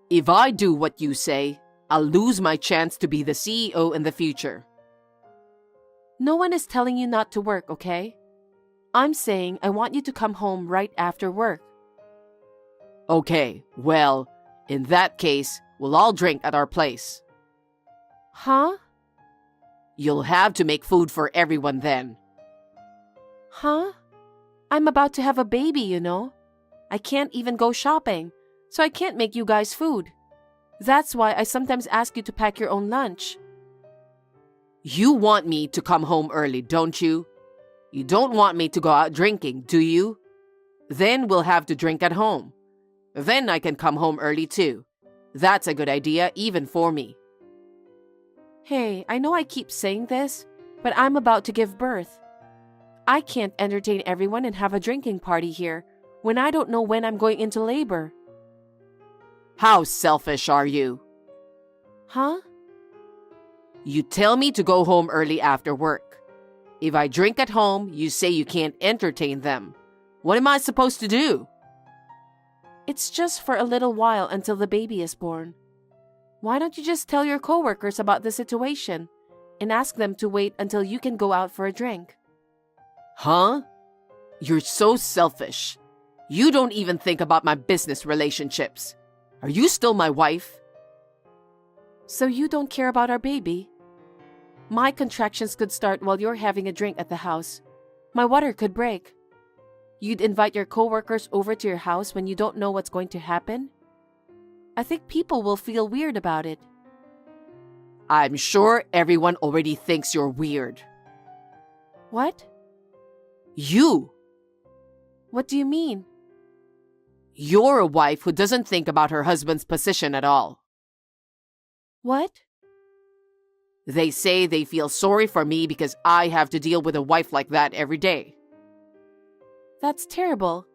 If I do what you say, I'll lose my chance to be the CEO in the future. No one is telling you not to work, okay? I'm saying I want you to come home right after work. Okay, well, in that case, we'll all drink at our place. Huh? You'll have to make food for everyone then. Huh? I'm about to have a baby, you know. I can't even go shopping, so I can't make you guys food. That's why I sometimes ask you to pack your own lunch. You want me to come home early, don't you? You don't want me to go out drinking, do you? Then we'll have to drink at home. Then I can come home early too. That's a good idea even for me. Hey, I know I keep saying this, but I'm about to give birth. I can't entertain everyone and have a drinking party here when I don't know when I'm going into labor. How selfish are you? Huh? You tell me to go home early after work. If I drink at home, you say you can't entertain them. What am I supposed to do? It's just for a little while until the baby is born. Why don't you just tell your coworkers about the situation and ask them to wait until you can go out for a drink? Huh? You're so selfish. You don't even think about my business relationships. Are you still my wife? So you don't care about our baby? My contractions could start while you're having a drink at the house. My water could break. You'd invite your coworkers over to your house when you don't know what's going to happen? I think people will feel weird about it. I'm sure everyone already thinks you're weird. What? You! What do you mean? You're a wife who doesn't think about her husband's position at all. What? They say they feel sorry for me because I have to deal with a wife like that every day. That's terrible.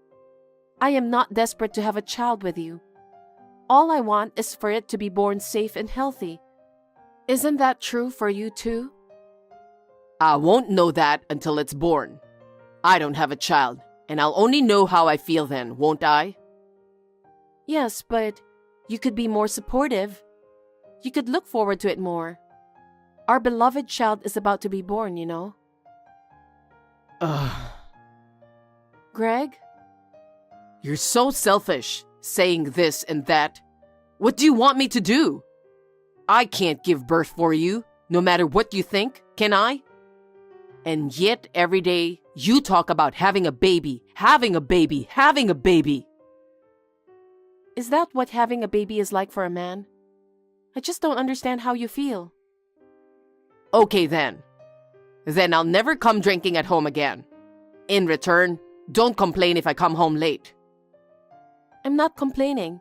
I am not desperate to have a child with you. All I want is for it to be born safe and healthy. Isn't that true for you too? I won't know that until it's born. I don't have a child, and I'll only know how I feel then, won't I? Yes, but you could be more supportive. You could look forward to it more. Our beloved child is about to be born, you know. Ugh. Greg? You're so selfish, saying this and that. What do you want me to do? I can't give birth for you, no matter what you think, can I? And yet, every day, you talk about having a baby, having a baby, having a baby. Is that what having a baby is like for a man? I just don't understand how you feel. Okay then. Then I'll never come drinking at home again. In return, don't complain if I come home late. I'm not complaining.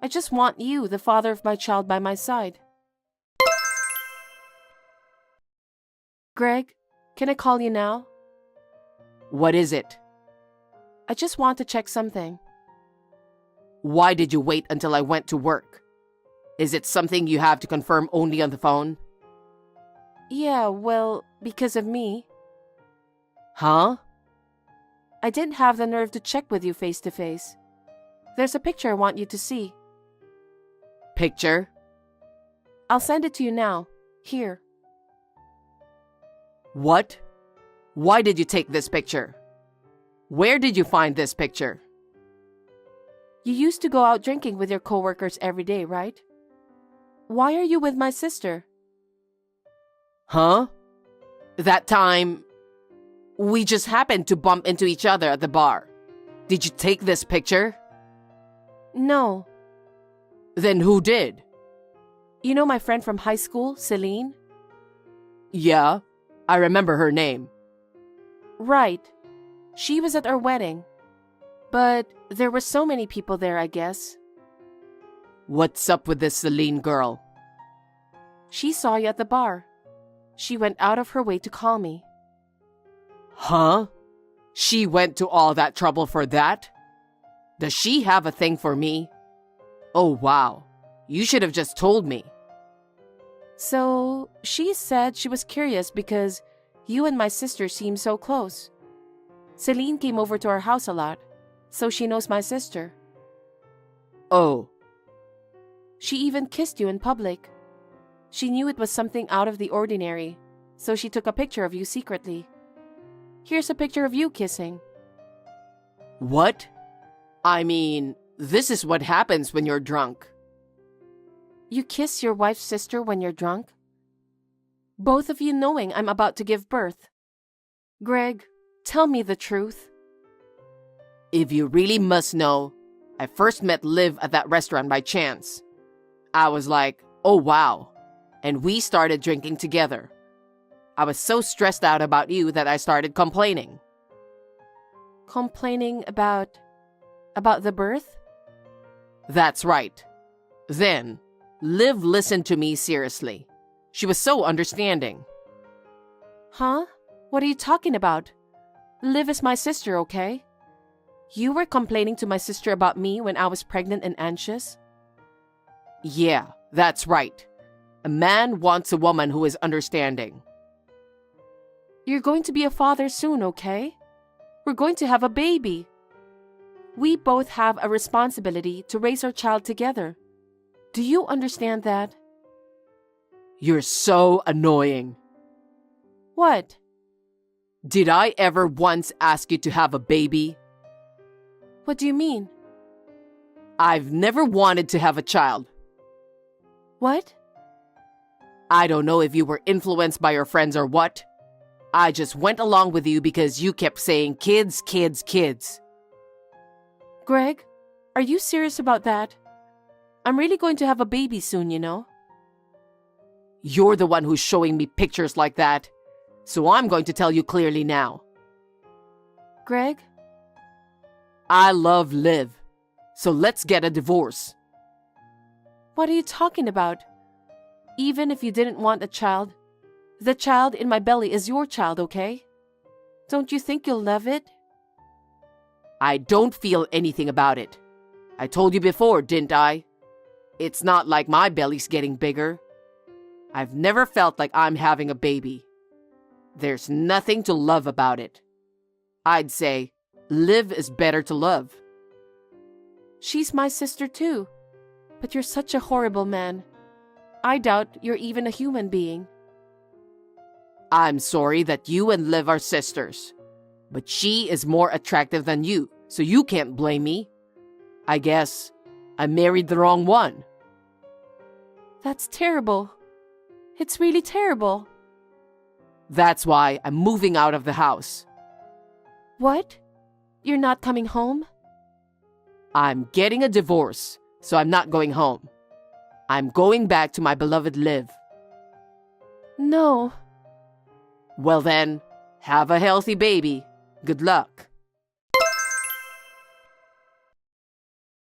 I just want you, the father of my child, by my side. Greg, can I call you now? What is it? I just want to check something. Why did you wait until I went to work? Is it something you have to confirm only on the phone? Yeah, well, because of me. Huh? I didn't have the nerve to check with you face to face. There's a picture I want you to see. Picture? I'll send it to you now. Here. What? Why did you take this picture? Where did you find this picture? You used to go out drinking with your coworkers every day, right? Why are you with my sister? Huh? That time, we just happened to bump into each other at the bar. Did you take this picture? No. Then who did? You know my friend from high school, Celine? Yeah, I remember her name. Right. She was at our wedding. But there were so many people there, I guess. What's up with this Celine girl? She saw you at the bar. She went out of her way to call me. Huh? She went to all that trouble for that? Does she have a thing for me? Oh, wow. You should have just told me. So, she said she was curious because you and my sister seem so close. Celine came over to our house a lot, so she knows my sister. Oh. She even kissed you in public. She knew it was something out of the ordinary, so she took a picture of you secretly. Here's a picture of you kissing. What? I mean, this is what happens when you're drunk. You kiss your wife's sister when you're drunk? Both of you knowing I'm about to give birth. Greg, tell me the truth. If you really must know, I first met Liv at that restaurant by chance. I was like, oh wow. And we started drinking together. I was so stressed out about you that I started complaining. Complaining about the birth? That's right. Then, Liv listened to me seriously. She was so understanding. Huh? What are you talking about? Liv is my sister, okay? You were complaining to my sister about me when I was pregnant and anxious? Yeah, that's right. A man wants a woman who is understanding. You're going to be a father soon, okay? We're going to have a baby. We both have a responsibility to raise our child together. Do you understand that? You're so annoying. What? Did I ever once ask you to have a baby? What do you mean? I've never wanted to have a child. What? I don't know if you were influenced by your friends or what. I just went along with you because you kept saying kids, kids, kids. Greg, are you serious about that? I'm really going to have a baby soon, you know? You're the one who's showing me pictures like that. So I'm going to tell you clearly now. Greg? I love Liv. So let's get a divorce. What are you talking about? Even if you didn't want a child, the child in my belly is your child, okay? Don't you think you'll love it? I don't feel anything about it. I told you before, didn't I? It's not like my belly's getting bigger. I've never felt like I'm having a baby. There's nothing to love about it. I'd say, Liv is better to love. She's my sister too. But you're such a horrible man. I doubt you're even a human being. I'm sorry that you and Liv are sisters. But she is more attractive than you, so you can't blame me. I guess I married the wrong one. That's terrible. It's really terrible. That's why I'm moving out of the house. What? You're not coming home? I'm getting a divorce, so I'm not going home. I'm going back to my beloved Liv. No. Well then, have a healthy baby. Good luck.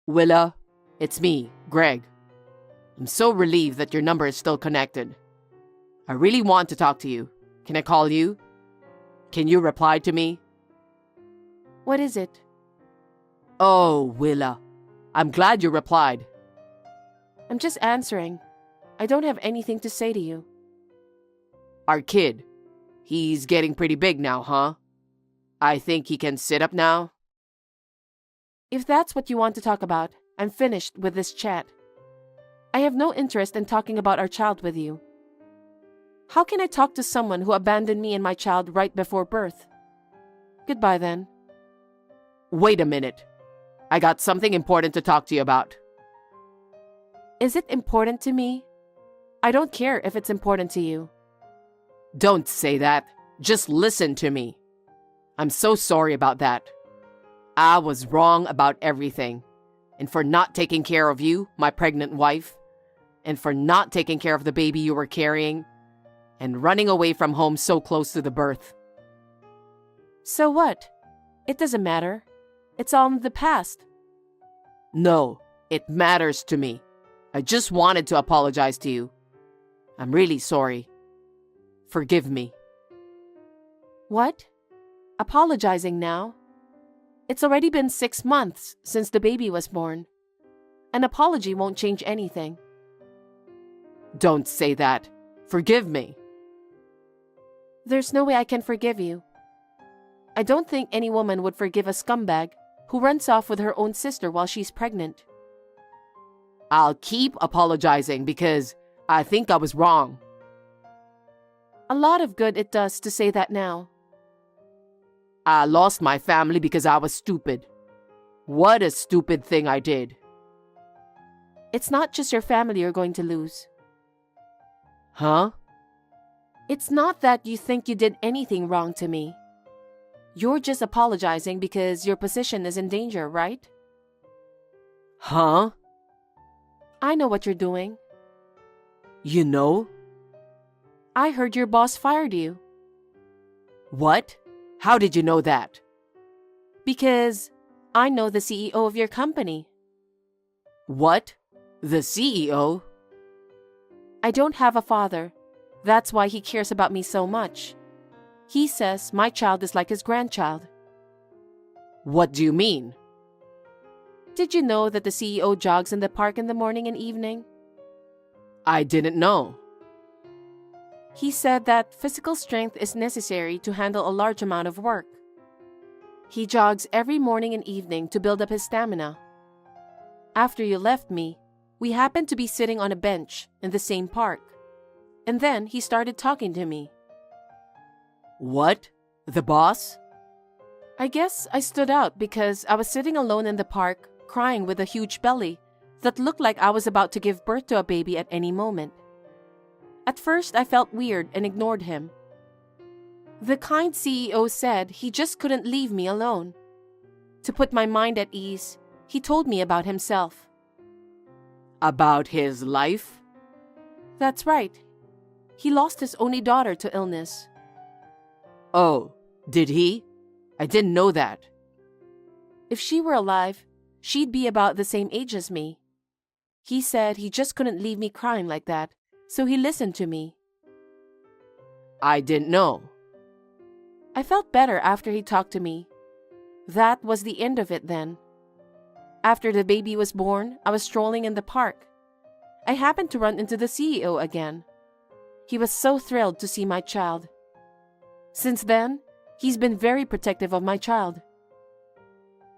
Willa, it's me, Greg. I'm so relieved that your number is still connected. I really want to talk to you. Can I call you? Can you reply to me? What is it? Oh, Willa. I'm glad you replied. I'm just answering. I don't have anything to say to you. Our kid. He's getting pretty big now, huh? I think he can sit up now. If that's what you want to talk about, I'm finished with this chat. I have no interest in talking about our child with you. How can I talk to someone who abandoned me and my child right before birth? Goodbye then. Wait a minute. I got something important to talk to you about. Is it important to me? I don't care if it's important to you. Don't say that. Just listen to me. I'm so sorry about that. I was wrong about everything. And for not taking care of you, my pregnant wife. And for not taking care of the baby you were carrying. And running away from home so close to the birth. So what? It doesn't matter. It's all in the past. No, it matters to me. I just wanted to apologize to you. I'm really sorry. Forgive me. What? Apologizing now? It's already been 6 months since the baby was born. An apology won't change anything. Don't say that. Forgive me. There's no way I can forgive you. I don't think any woman would forgive a scumbag who runs off with her own sister while she's pregnant. I'll keep apologizing because I think I was wrong. A lot of good it does to say that now. I lost my family because I was stupid. What a stupid thing I did. It's not just your family you're going to lose. Huh? It's not that you think you did anything wrong to me. You're just apologizing because your position is in danger, right? Huh? I know what you're doing. You know? I heard your boss fired you. What? How did you know that? Because I know the CEO of your company. What? The CEO? I don't have a father. That's why he cares about me so much. He says my child is like his grandchild. What do you mean? Did you know that the CEO jogs in the park in the morning and evening? I didn't know. He said that physical strength is necessary to handle a large amount of work. He jogs every morning and evening to build up his stamina. After you left me, we happened to be sitting on a bench in the same park. And then he started talking to me. What? The boss? I guess I stood out because I was sitting alone in the park, crying with a huge belly that looked like I was about to give birth to a baby at any moment. At first, I felt weird and ignored him. The kind CEO said he just couldn't leave me alone. To put my mind at ease, he told me about himself. About his life? That's right. He lost his only daughter to illness. Oh, did he? I didn't know that. If she were alive, she'd be about the same age as me. He said he just couldn't leave me crying like that, so he listened to me. I didn't know. I felt better after he talked to me. That was the end of it then. After the baby was born, I was strolling in the park. I happened to run into the CEO again. He was so thrilled to see my child. Since then, he's been very protective of my child.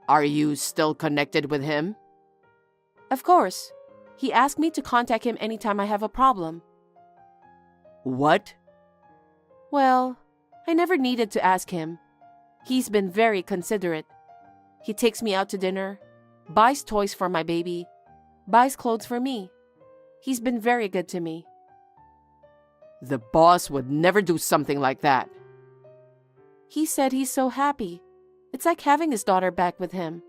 Are you still connected with him? Of course. He asked me to contact him anytime I have a problem. What? Well, I never needed to ask him. He's been very considerate. He takes me out to dinner, buys toys for my baby, buys clothes for me. He's been very good to me. The boss would never do something like that. He said he's so happy. It's like having his daughter back with him.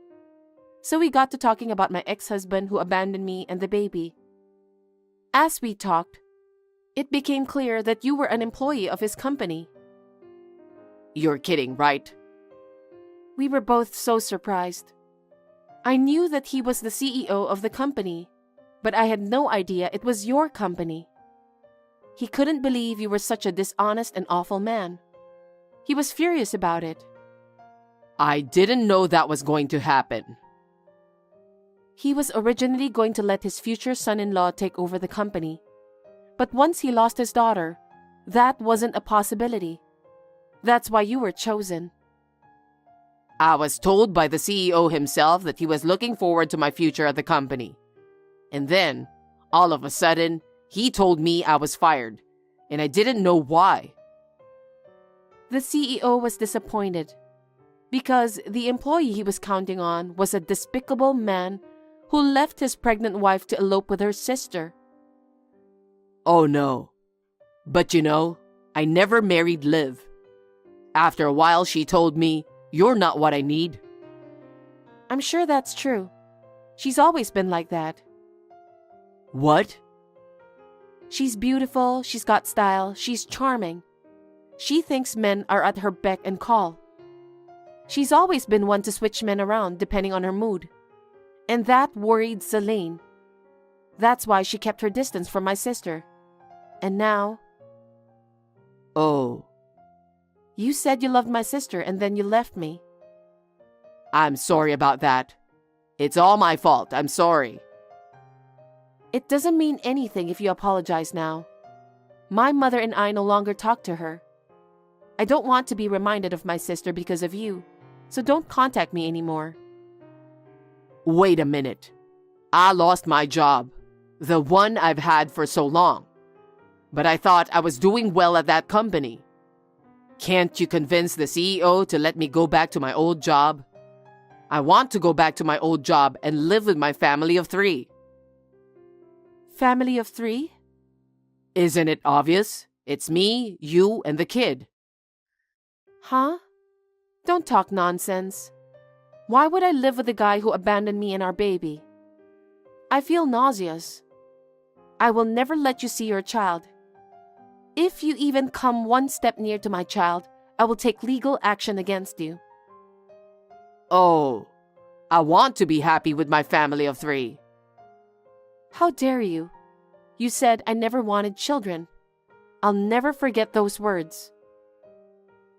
So we got to talking about my ex-husband who abandoned me and the baby. As we talked, it became clear that you were an employee of his company. You're kidding, right? We were both so surprised. I knew that he was the CEO of the company, but I had no idea it was your company. He couldn't believe you were such a dishonest and awful man. He was furious about it. I didn't know that was going to happen. He was originally going to let his future son-in-law take over the company. But once he lost his daughter, that wasn't a possibility. That's why you were chosen. I was told by the CEO himself that he was looking forward to my future at the company. And then, all of a sudden, he told me I was fired, and I didn't know why. The CEO was disappointed because the employee he was counting on was a despicable man who left his pregnant wife to elope with her sister. Oh no. But you know, I never married Liv. After a while, she told me, "You're not what I need." I'm sure that's true. She's always been like that. What? She's beautiful, she's got style, she's charming. She thinks men are at her beck and call. She's always been one to switch men around depending on her mood. And that worried Celine. That's why she kept her distance from my sister. And now... Oh. You said you loved my sister and then you left me. I'm sorry about that. It's all my fault. I'm sorry. It doesn't mean anything if you apologize now. My mother and I no longer talk to her. I don't want to be reminded of my sister because of you, so don't contact me anymore. Wait a minute. I lost my job, the one I've had for so long. But I thought I was doing well at that company. Can't you convince the CEO to let me go back to my old job? I want to go back to my old job and live with my family of 3. Family of 3? Isn't it obvious? It's me, you, and the kid. Huh? Don't talk nonsense. Why would I live with a guy who abandoned me and our baby? I feel nauseous. I will never let you see your child. If you even come one step near to my child, I will take legal action against you. Oh, I want to be happy with my family of 3. How dare you? You said I never wanted children. I'll never forget those words.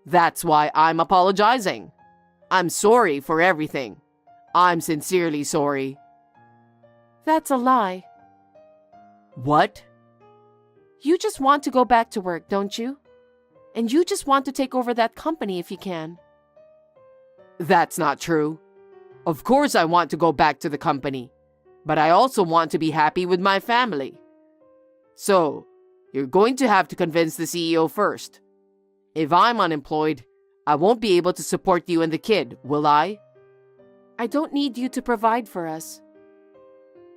That's why I'm apologizing. I'm sorry for everything. I'm sincerely sorry. That's a lie. What? You just want to go back to work, don't you? And you just want to take over that company if you can. That's not true. Of course I want to go back to the company, but I also want to be happy with my family. So, you're going to have to convince the CEO first. If I'm unemployed, I won't be able to support you and the kid, will I? I don't need you to provide for us.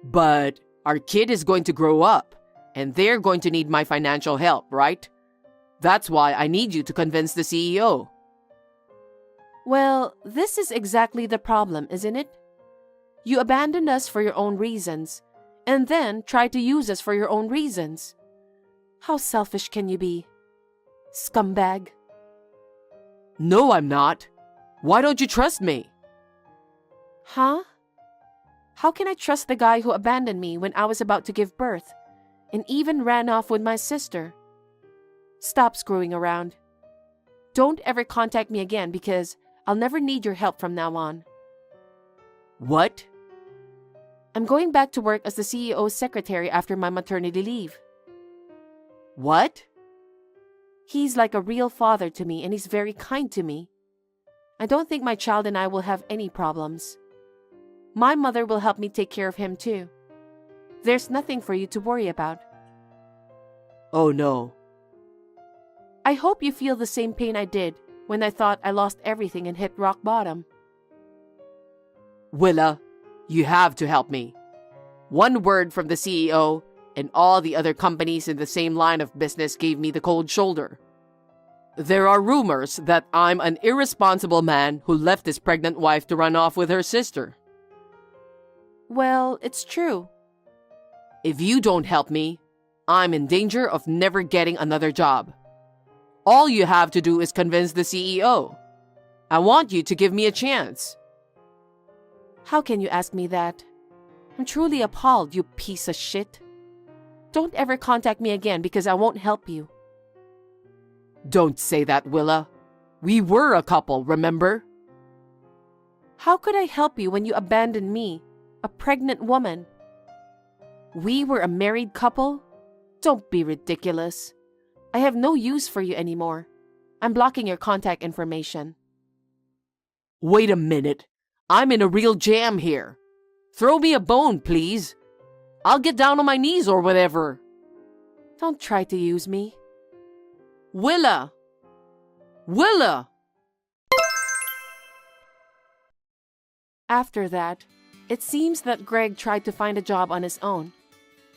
But our kid is going to grow up, and they're going to need my financial help, right? That's why I need you to convince the CEO. Well, this is exactly the problem, isn't it? You abandoned us for your own reasons, and then try to use us for your own reasons. How selfish can you be? Scumbag. No, I'm not. Why don't you trust me? Huh? How can I trust the guy who abandoned me when I was about to give birth, and even ran off with my sister? Stop screwing around. Don't ever contact me again because I'll never need your help from now on. What? I'm going back to work as the CEO's secretary after my maternity leave. What? He's like a real father to me and he's very kind to me. I don't think my child and I will have any problems. My mother will help me take care of him too. There's nothing for you to worry about. Oh no. I hope you feel the same pain I did when I thought I lost everything and hit rock bottom. Willa, you have to help me. One word from the CEO and all the other companies in the same line of business gave me the cold shoulder. There are rumors that I'm an irresponsible man who left his pregnant wife to run off with her sister. Well, it's true. If you don't help me, I'm in danger of never getting another job. All you have to do is convince the CEO. I want you to give me a chance. How can you ask me that? I'm truly appalled, you piece of shit. Don't ever contact me again because I won't help you. Don't say that, Willa. We were a couple, remember? How could I help you when you abandoned me, a pregnant woman? We were a married couple? Don't be ridiculous. I have no use for you anymore. I'm blocking your contact information. Wait a minute. I'm in a real jam here. Throw me a bone, please. I'll get down on my knees or whatever. Don't try to use me. Willa! Willa! After that, it seems that Greg tried to find a job on his own,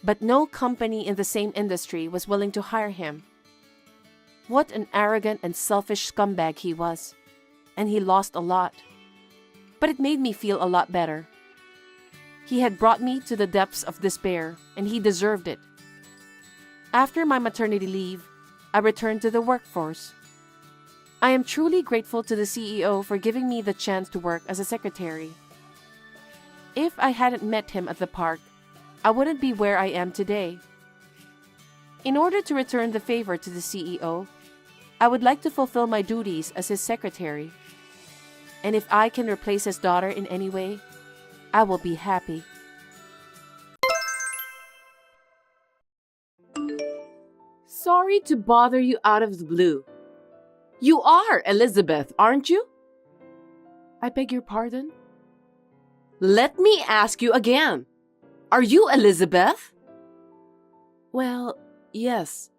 but no company in the same industry was willing to hire him. What an arrogant and selfish scumbag he was, and he lost a lot. But it made me feel a lot better. He had brought me to the depths of despair, and he deserved it. After my maternity leave, I returned to the workforce. I am truly grateful to the CEO for giving me the chance to work as a secretary. If I hadn't met him at the park, I wouldn't be where I am today. In order to return the favor to the CEO, I would like to fulfill my duties as his secretary. And if I can replace his daughter in any way, I will be happy. Sorry to bother you out of the blue. You are Elizabeth, aren't you? I beg your pardon? Let me ask you again. Are you Elizabeth? Well, yes.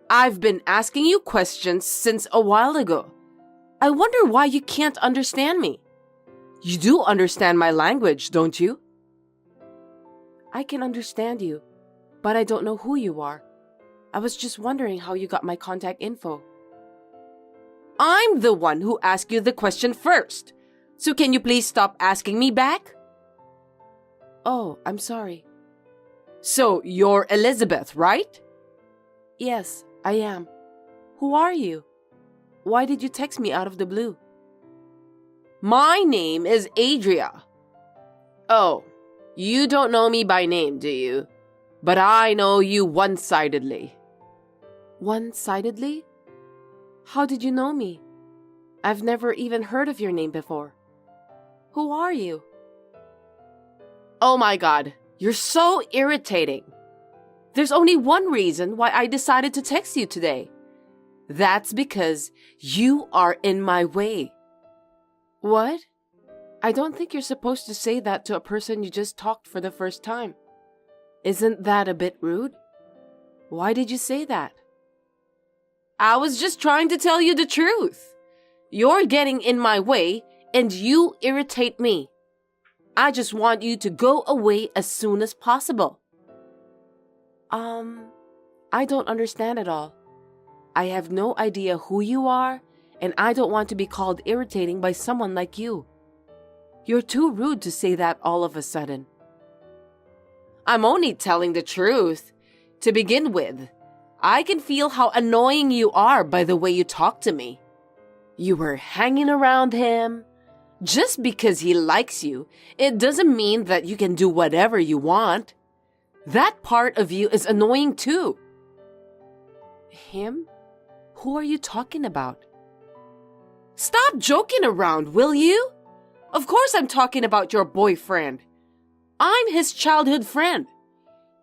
I've been asking you questions since a while ago. I wonder why you can't understand me. You do understand my language, don't you? I can understand you, but I don't know who you are. I was just wondering how you got my contact info. I'm the one who asked you the question first. So can you please stop asking me back? Oh, I'm sorry. So you're Elizabeth, right? Yes, I am. Who are you? Why did you text me out of the blue? My name is Adria. Oh, you don't know me by name, do you? But I know you one-sidedly. One-sidedly? How did you know me? I've never even heard of your name before. Who are you? Oh my God, you're so irritating. There's only one reason why I decided to text you today. That's because you are in my way. What? I don't think you're supposed to say that to a person you just talked for the first time. Isn't that a bit rude? Why did you say that? I was just trying to tell you the truth. You're getting in my way and you irritate me. I just want you to go away as soon as possible. I don't understand at all. I have no idea who you are, and I don't want to be called irritating by someone like you. You're too rude to say that all of a sudden. I'm only telling the truth. To begin with, I can feel how annoying you are by the way you talk to me. You were hanging around him. Just because he likes you, it doesn't mean that you can do whatever you want. That part of you is annoying too. Him? Who are you talking about? Stop joking around, will you? Of course I'm talking about your boyfriend. I'm his childhood friend.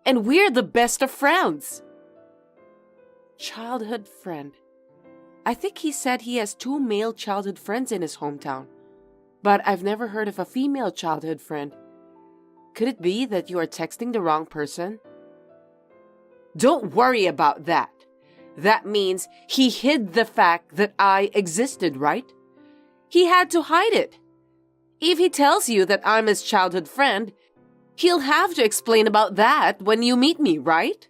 And we're the best of friends. Childhood friend. I think he said he has 2 male childhood friends in his hometown. But I've never heard of a female childhood friend. Could it be that you are texting the wrong person? Don't worry about that. That means he hid the fact that I existed, right? He had to hide it. If he tells you that I'm his childhood friend, he'll have to explain about that when you meet me, right?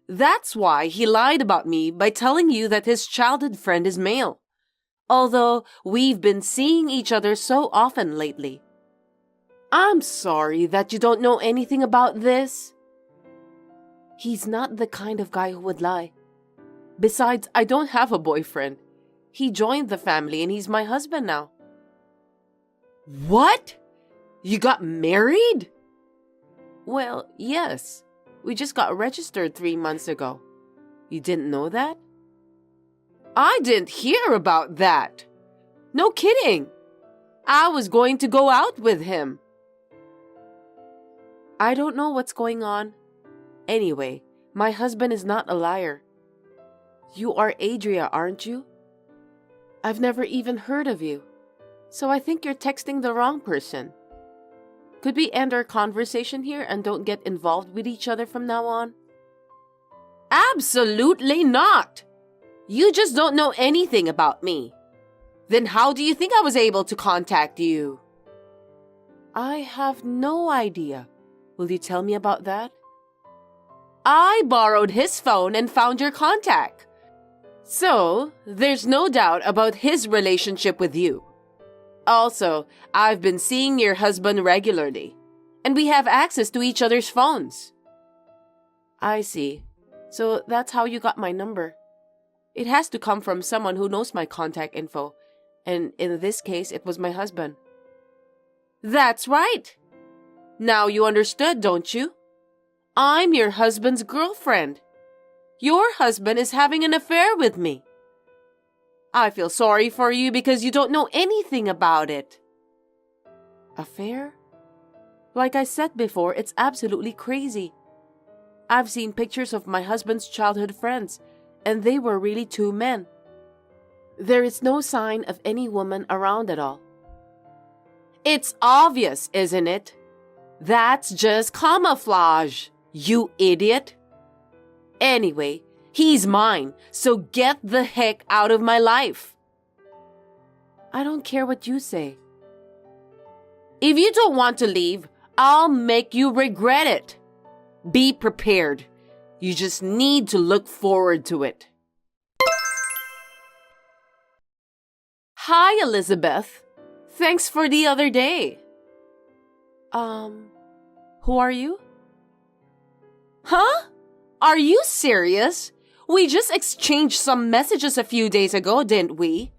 That's why he lied about me by telling you that his childhood friend is male. Although we've been seeing each other so often lately. I'm sorry that you don't know anything about this. He's not the kind of guy who would lie. Besides, I don't have a boyfriend. He joined the family and he's my husband now. What? You got married? Well, yes. We just got registered 3 months ago. You didn't know that? I didn't hear about that. No kidding. I was going to go out with him. I don't know what's going on. Anyway, my husband is not a liar. You are Adria, aren't you? I've never even heard of you. So I think you're texting the wrong person. Could we end our conversation here and don't get involved with each other from now on? Absolutely not! You just don't know anything about me. Then how do you think I was able to contact you? I have no idea. Will you tell me about that? I borrowed his phone and found your contact. So, there's no doubt about his relationship with you. Also, I've been seeing your husband regularly, and we have access to each other's phones. I see. So that's how you got my number. It has to come from someone who knows my contact info, and in this case, it was my husband. That's right. Now you understood, don't you? I'm your husband's girlfriend. Your husband is having an affair with me. I feel sorry for you because you don't know anything about it. Affair? Like I said before, it's absolutely crazy. I've seen pictures of my husband's childhood friends, and they were really 2 men. There is no sign of any woman around at all. It's obvious, isn't it? That's just camouflage, you idiot. Anyway, he's mine, so get the heck out of my life. I don't care what you say. If you don't want to leave, I'll make you regret it. Be prepared. You just need to look forward to it. Hi, Elizabeth. Thanks for the other day. Who are you? Huh? Are you serious? We just exchanged some messages a few days ago, didn't we?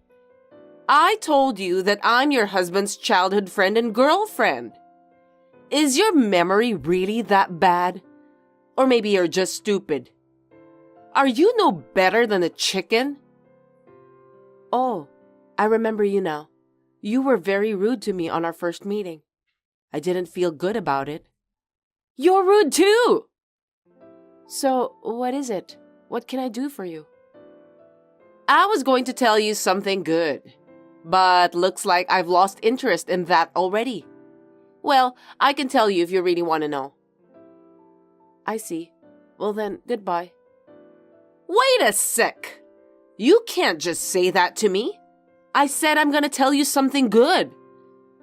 I told you that I'm your husband's childhood friend and girlfriend. Is your memory really that bad? Or maybe you're just stupid. Are you no better than a chicken? Oh, I remember you now. You were very rude to me on our first meeting. I didn't feel good about it. You're rude too! So, what is it? What can I do for you? I was going to tell you something good, but looks like I've lost interest in that already. Well, I can tell you if you really want to know. I see. Well then, goodbye. Wait a sec! You can't just say that to me. I said I'm gonna tell you something good.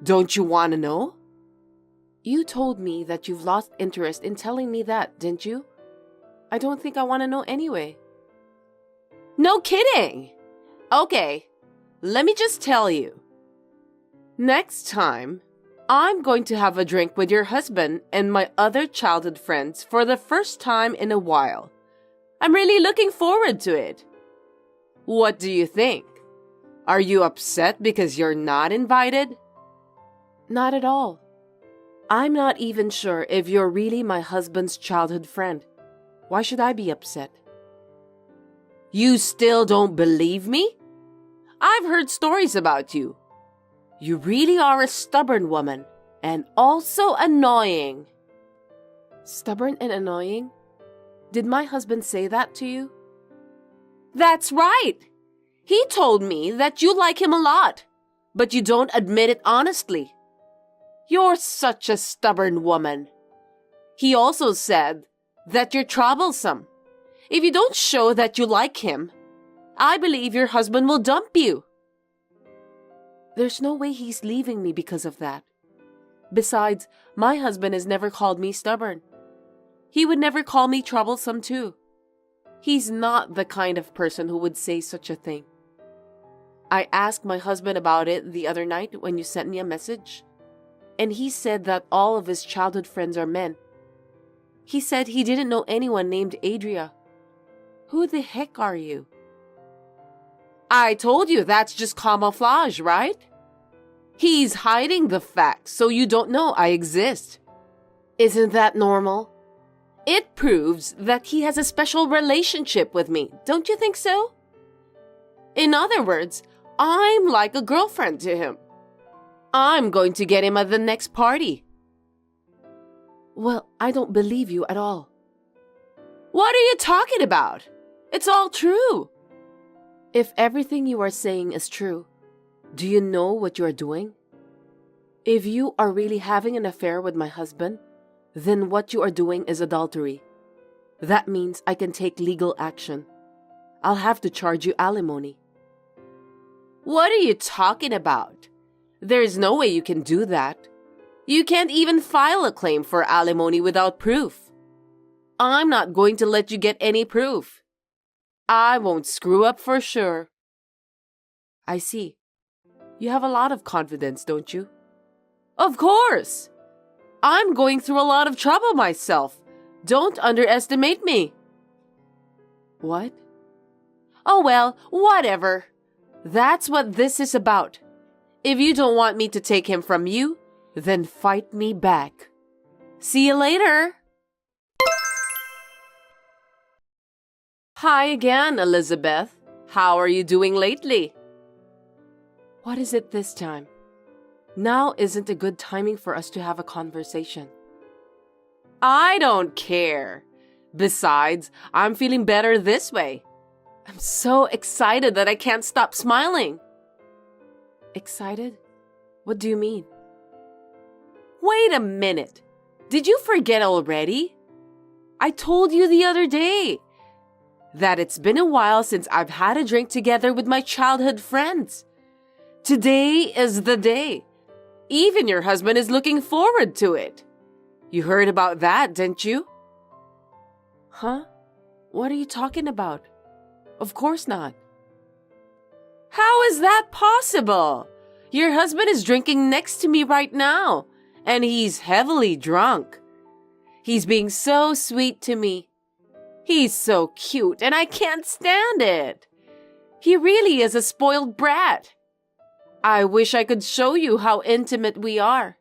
Don't you want to know? You told me that you've lost interest in telling me that, didn't you? I don't think I want to know anyway. No kidding! Okay, let me just tell you. Next time, I'm going to have a drink with your husband and my other childhood friends for the first time in a while. I'm really looking forward to it. What do you think? Are you upset because you're not invited? Not at all. I'm not even sure if you're really my husband's childhood friend. Why should I be upset? You still don't believe me? I've heard stories about you. You really are a stubborn woman, and also annoying. Stubborn and annoying? Did my husband say that to you? That's right! He told me that you like him a lot, but you don't admit it honestly. You're such a stubborn woman. He also said that you're troublesome. If you don't show that you like him, I believe your husband will dump you. There's no way he's leaving me because of that. Besides, my husband has never called me stubborn. He would never call me troublesome too. He's not the kind of person who would say such a thing. I asked my husband about it the other night when you sent me a message, and he said that all of his childhood friends are men. He said he didn't know anyone named Adria. Who the heck are you? I told you that's just camouflage, right? He's hiding the fact so you don't know I exist. Isn't that normal? It proves that he has a special relationship with me, don't you think so? In other words, I'm like a girlfriend to him. I'm going to get him at the next party. Well, I don't believe you at all. What are you talking about? It's all true. If everything you are saying is true, do you know what you are doing? If you are really having an affair with my husband, then what you are doing is adultery. That means I can take legal action. I'll have to charge you alimony. What are you talking about? There's no way you can do that. You can't even file a claim for alimony without proof. I'm not going to let you get any proof. I won't screw up for sure. I see. You have a lot of confidence, don't you? Of course. I'm going through a lot of trouble myself. Don't underestimate me. What? Oh well, whatever. That's what this is about. If you don't want me to take him from you, then fight me back. See you later. Hi again, Elizabeth. How are you doing lately? What is it this time? Now isn't a good timing for us to have a conversation. I don't care. Besides, I'm feeling better this way. I'm so excited that I can't stop smiling. Excited? What do you mean? Wait a minute. Did you forget already? I told you the other day that it's been a while since I've had a drink together with my childhood friends. Today is the day. Even your husband is looking forward to it. You heard about that, didn't you? Huh? What are you talking about? Of course not. How is that possible? Your husband is drinking next to me right now, and he's heavily drunk. He's being so sweet to me. He's so cute, and I can't stand it. He really is a spoiled brat. I wish I could show you how intimate we are.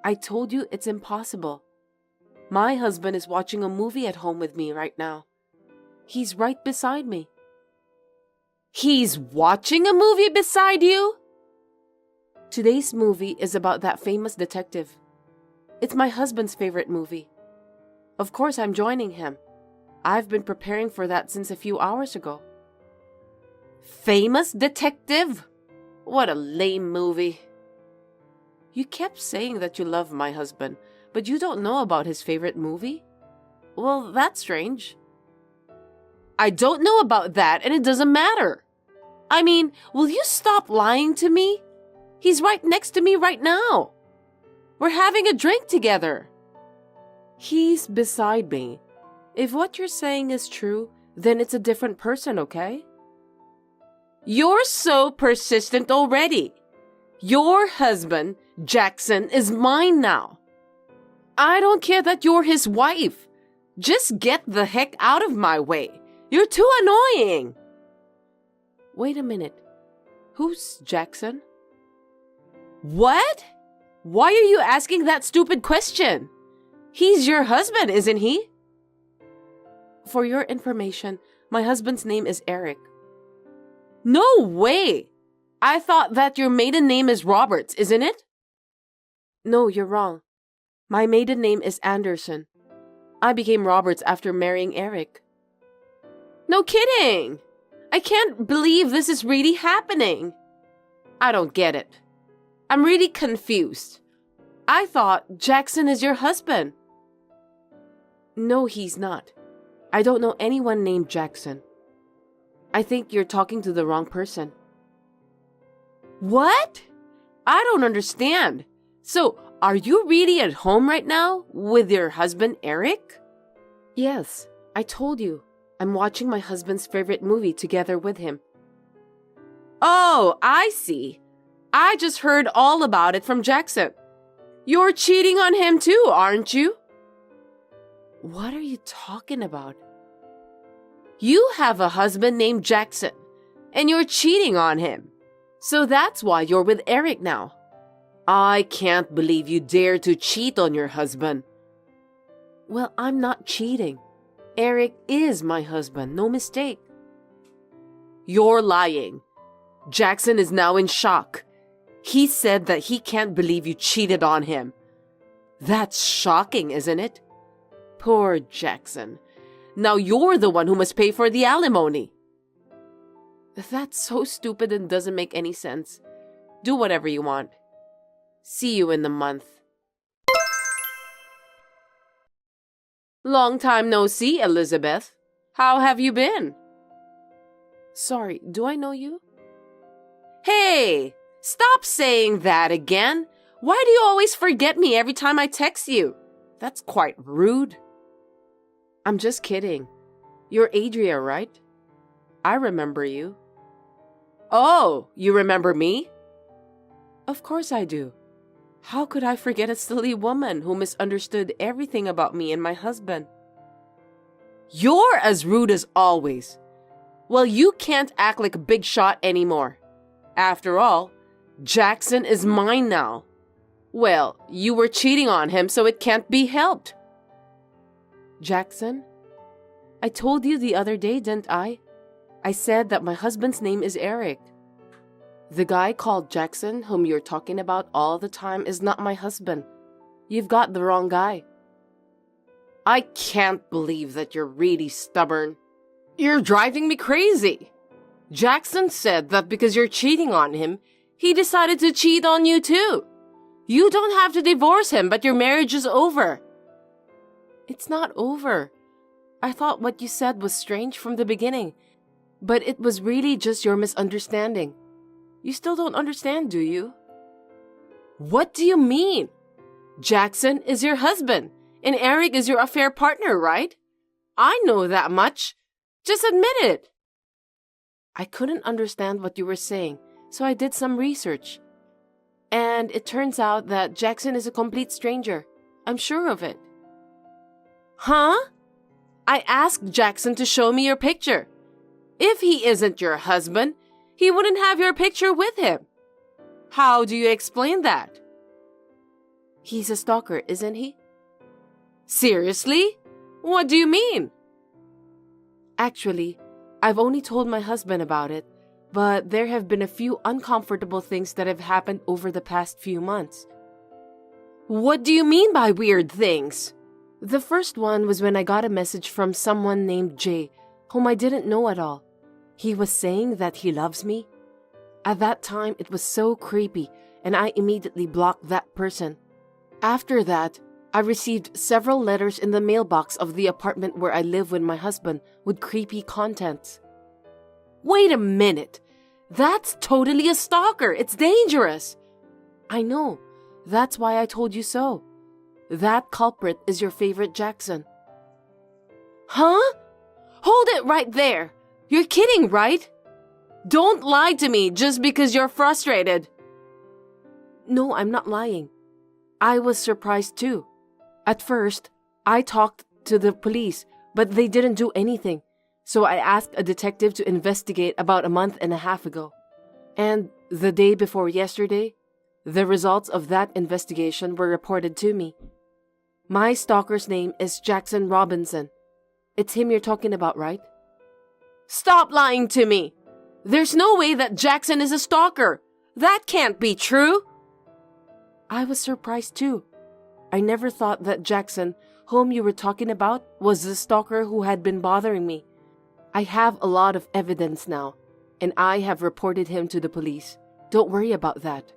I told you it's impossible. My husband is watching a movie at home with me right now. He's right beside me. He's watching a movie beside you? Today's movie is about that famous detective. It's my husband's favorite movie. Of course I'm joining him. I've been preparing for that since a few hours ago. Famous Detective? What a lame movie. You kept saying that you love my husband, but you don't know about his favorite movie? Well, that's strange. I don't know about that, and it doesn't matter. I mean, will you stop lying to me? He's right next to me right now. We're having a drink together. He's beside me. If what you're saying is true, then it's a different person, okay? You're so persistent already. Your husband, Jackson, is mine now. I don't care that you're his wife. Just get the heck out of my way. You're too annoying. Wait a minute. Who's Jackson? What? Why are you asking that stupid question? He's your husband, isn't he? For your information, my husband's name is Eric. No way! I thought that your maiden name is Roberts, isn't it? No, you're wrong. My maiden name is Anderson. I became Roberts after marrying Eric. No kidding! I can't believe this is really happening. I don't get it. I'm really confused. I thought Jackson is your husband. No, he's not. I don't know anyone named Jackson. I think you're talking to the wrong person. What? I don't understand. So, are you really at home right now with your husband, Eric? Yes, I told you. I'm watching my husband's favorite movie together with him. Oh, I see. I just heard all about it from Jackson. You're cheating on him too, aren't you? What are you talking about? You have a husband named Jackson, and you're cheating on him. So that's why you're with Eric now. I can't believe you dare to cheat on your husband. Well, I'm not cheating. Eric is my husband, no mistake. You're lying. Jackson is now in shock. He said that he can't believe you cheated on him. That's shocking, isn't it? Poor Jackson. Now you're the one who must pay for the alimony. That's so stupid and doesn't make any sense. Do whatever you want. See you in the month. Long time no see, Elizabeth. How have you been? Sorry, do I know you? Hey! Stop saying that again. Why do you always forget me every time I text you? That's quite rude. I'm just kidding. You're Adria, right? I remember you. Oh, you remember me? Of course I do. How could I forget a silly woman who misunderstood everything about me and my husband? You're as rude as always. Well, you can't act like a big shot anymore. After all, Jackson is mine now. Well, you were cheating on him, so it can't be helped. Jackson? I told you the other day, didn't I? I said that my husband's name is Eric. The guy called Jackson, whom you're talking about all the time, is not my husband. You've got the wrong guy. I can't believe that you're really stubborn. You're driving me crazy. Jackson said that because you're cheating on him, he decided to cheat on you too. You don't have to divorce him, but your marriage is over. It's not over. I thought what you said was strange from the beginning, but it was really just your misunderstanding. You still don't understand, do you? What do you mean? Jackson is your husband, and Eric is your affair partner, right? I know that much. Just admit it. I couldn't understand what you were saying, so I did some research. And it turns out that Jackson is a complete stranger. I'm sure of it. Huh? I asked Jackson to show me your picture. If he isn't your husband, he wouldn't have your picture with him. How do you explain that? He's a stalker, isn't he? Seriously? What do you mean? Actually, I've only told my husband about it, but there have been a few uncomfortable things that have happened over the past few months. What do you mean by weird things? The first one was when I got a message from someone named Jay, whom I didn't know at all. He was saying that he loves me. At that time, it was so creepy, and I immediately blocked that person. After that, I received several letters in the mailbox of the apartment where I live with my husband with creepy contents. Wait a minute! That's totally a stalker! It's dangerous! I know. That's why I told you so. That culprit is your favorite Jackson. Huh? Hold it right there! You're kidding, right? Don't lie to me just because you're frustrated. No, I'm not lying. I was surprised too. At first, I talked to the police, but they didn't do anything. So I asked a detective to investigate about a month and a half ago. And the day before yesterday, the results of that investigation were reported to me. My stalker's name is Jackson Robinson. It's him you're talking about, right? Stop lying to me! There's no way that Jackson is a stalker! That can't be true! I was surprised too. I never thought that Jackson, whom you were talking about, was the stalker who had been bothering me. I have a lot of evidence now, and I have reported him to the police. Don't worry about that.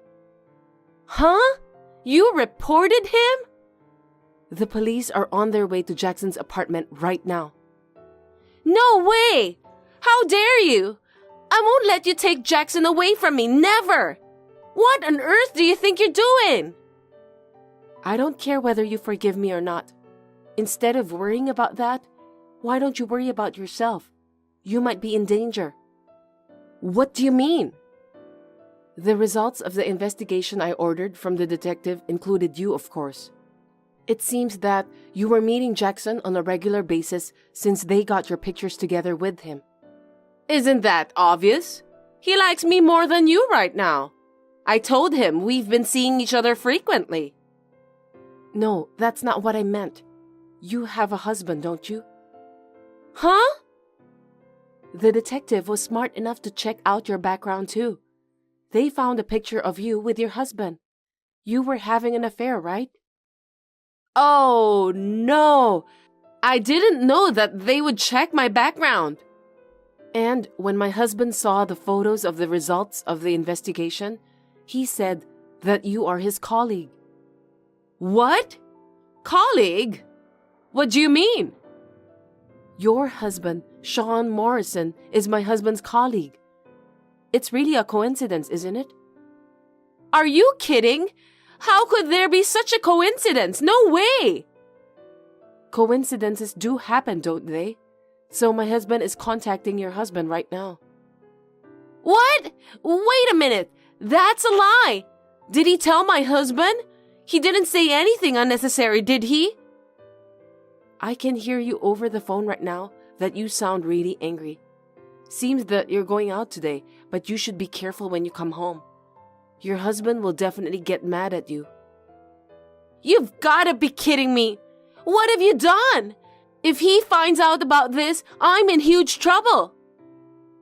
Huh? You reported him? The police are on their way to Jackson's apartment right now. No way! How dare you! I won't let you take Jackson away from me, never! What on earth do you think you're doing? I don't care whether you forgive me or not. Instead of worrying about that, why don't you worry about yourself? You might be in danger. What do you mean? The results of the investigation I ordered from the detective included you, of course. It seems that you were meeting Jackson on a regular basis since they got your pictures together with him. Isn't that obvious? He likes me more than you right now. I told him we've been seeing each other frequently. No, that's not what I meant. You have a husband, don't you? Huh? The detective was smart enough to check out your background too. They found a picture of you with your husband. You were having an affair, right? Oh, no. I didn't know that they would check my background. And when my husband saw the photos of the results of the investigation, he said that you are his colleague. What? Colleague? What do you mean? Your husband, Sean Morrison, is my husband's colleague. It's really a coincidence, isn't it? Are you kidding? How could there be such a coincidence? No way! Coincidences do happen, don't they? So my husband is contacting your husband right now. What? Wait a minute. That's a lie. Did he tell my husband? He didn't say anything unnecessary, did he? I can hear you over the phone right now that you sound really angry. Seems that you're going out today, but you should be careful when you come home. Your husband will definitely get mad at you. You've got to be kidding me! What have you done? If he finds out about this, I'm in huge trouble.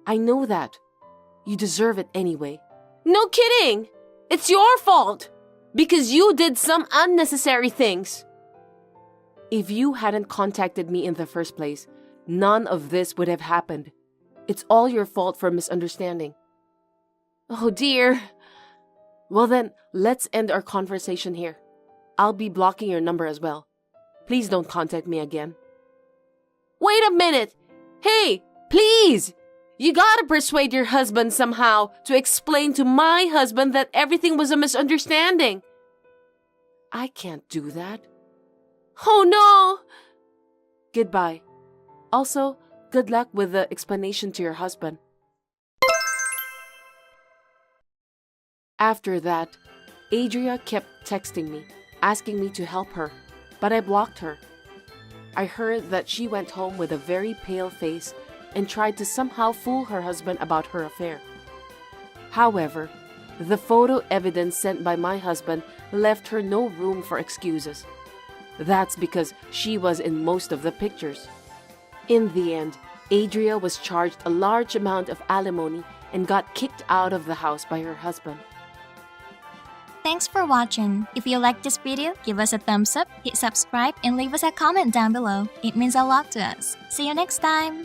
I know that. You deserve it anyway. No kidding! It's your fault! Because you did some unnecessary things. If you hadn't contacted me in the first place, none of this would have happened. It's all your fault for misunderstanding. Oh dear. Well then, let's end our conversation here. I'll be blocking your number as well. Please don't contact me again. Wait a minute! Hey, please! You gotta persuade your husband somehow to explain to my husband that everything was a misunderstanding. I can't do that. Oh no! Goodbye. Also, good luck with the explanation to your husband. After that, Adria kept texting me, asking me to help her, but I blocked her. I heard that she went home with a very pale face and tried to somehow fool her husband about her affair. However, the photo evidence sent by my husband left her no room for excuses. That's because she was in most of the pictures. In the end, Adria was charged a large amount of alimony and got kicked out of the house by her husband. Thanks for watching. If you liked this video, give us a thumbs up, hit subscribe, and leave us a comment down below. It means a lot to us. See you next time!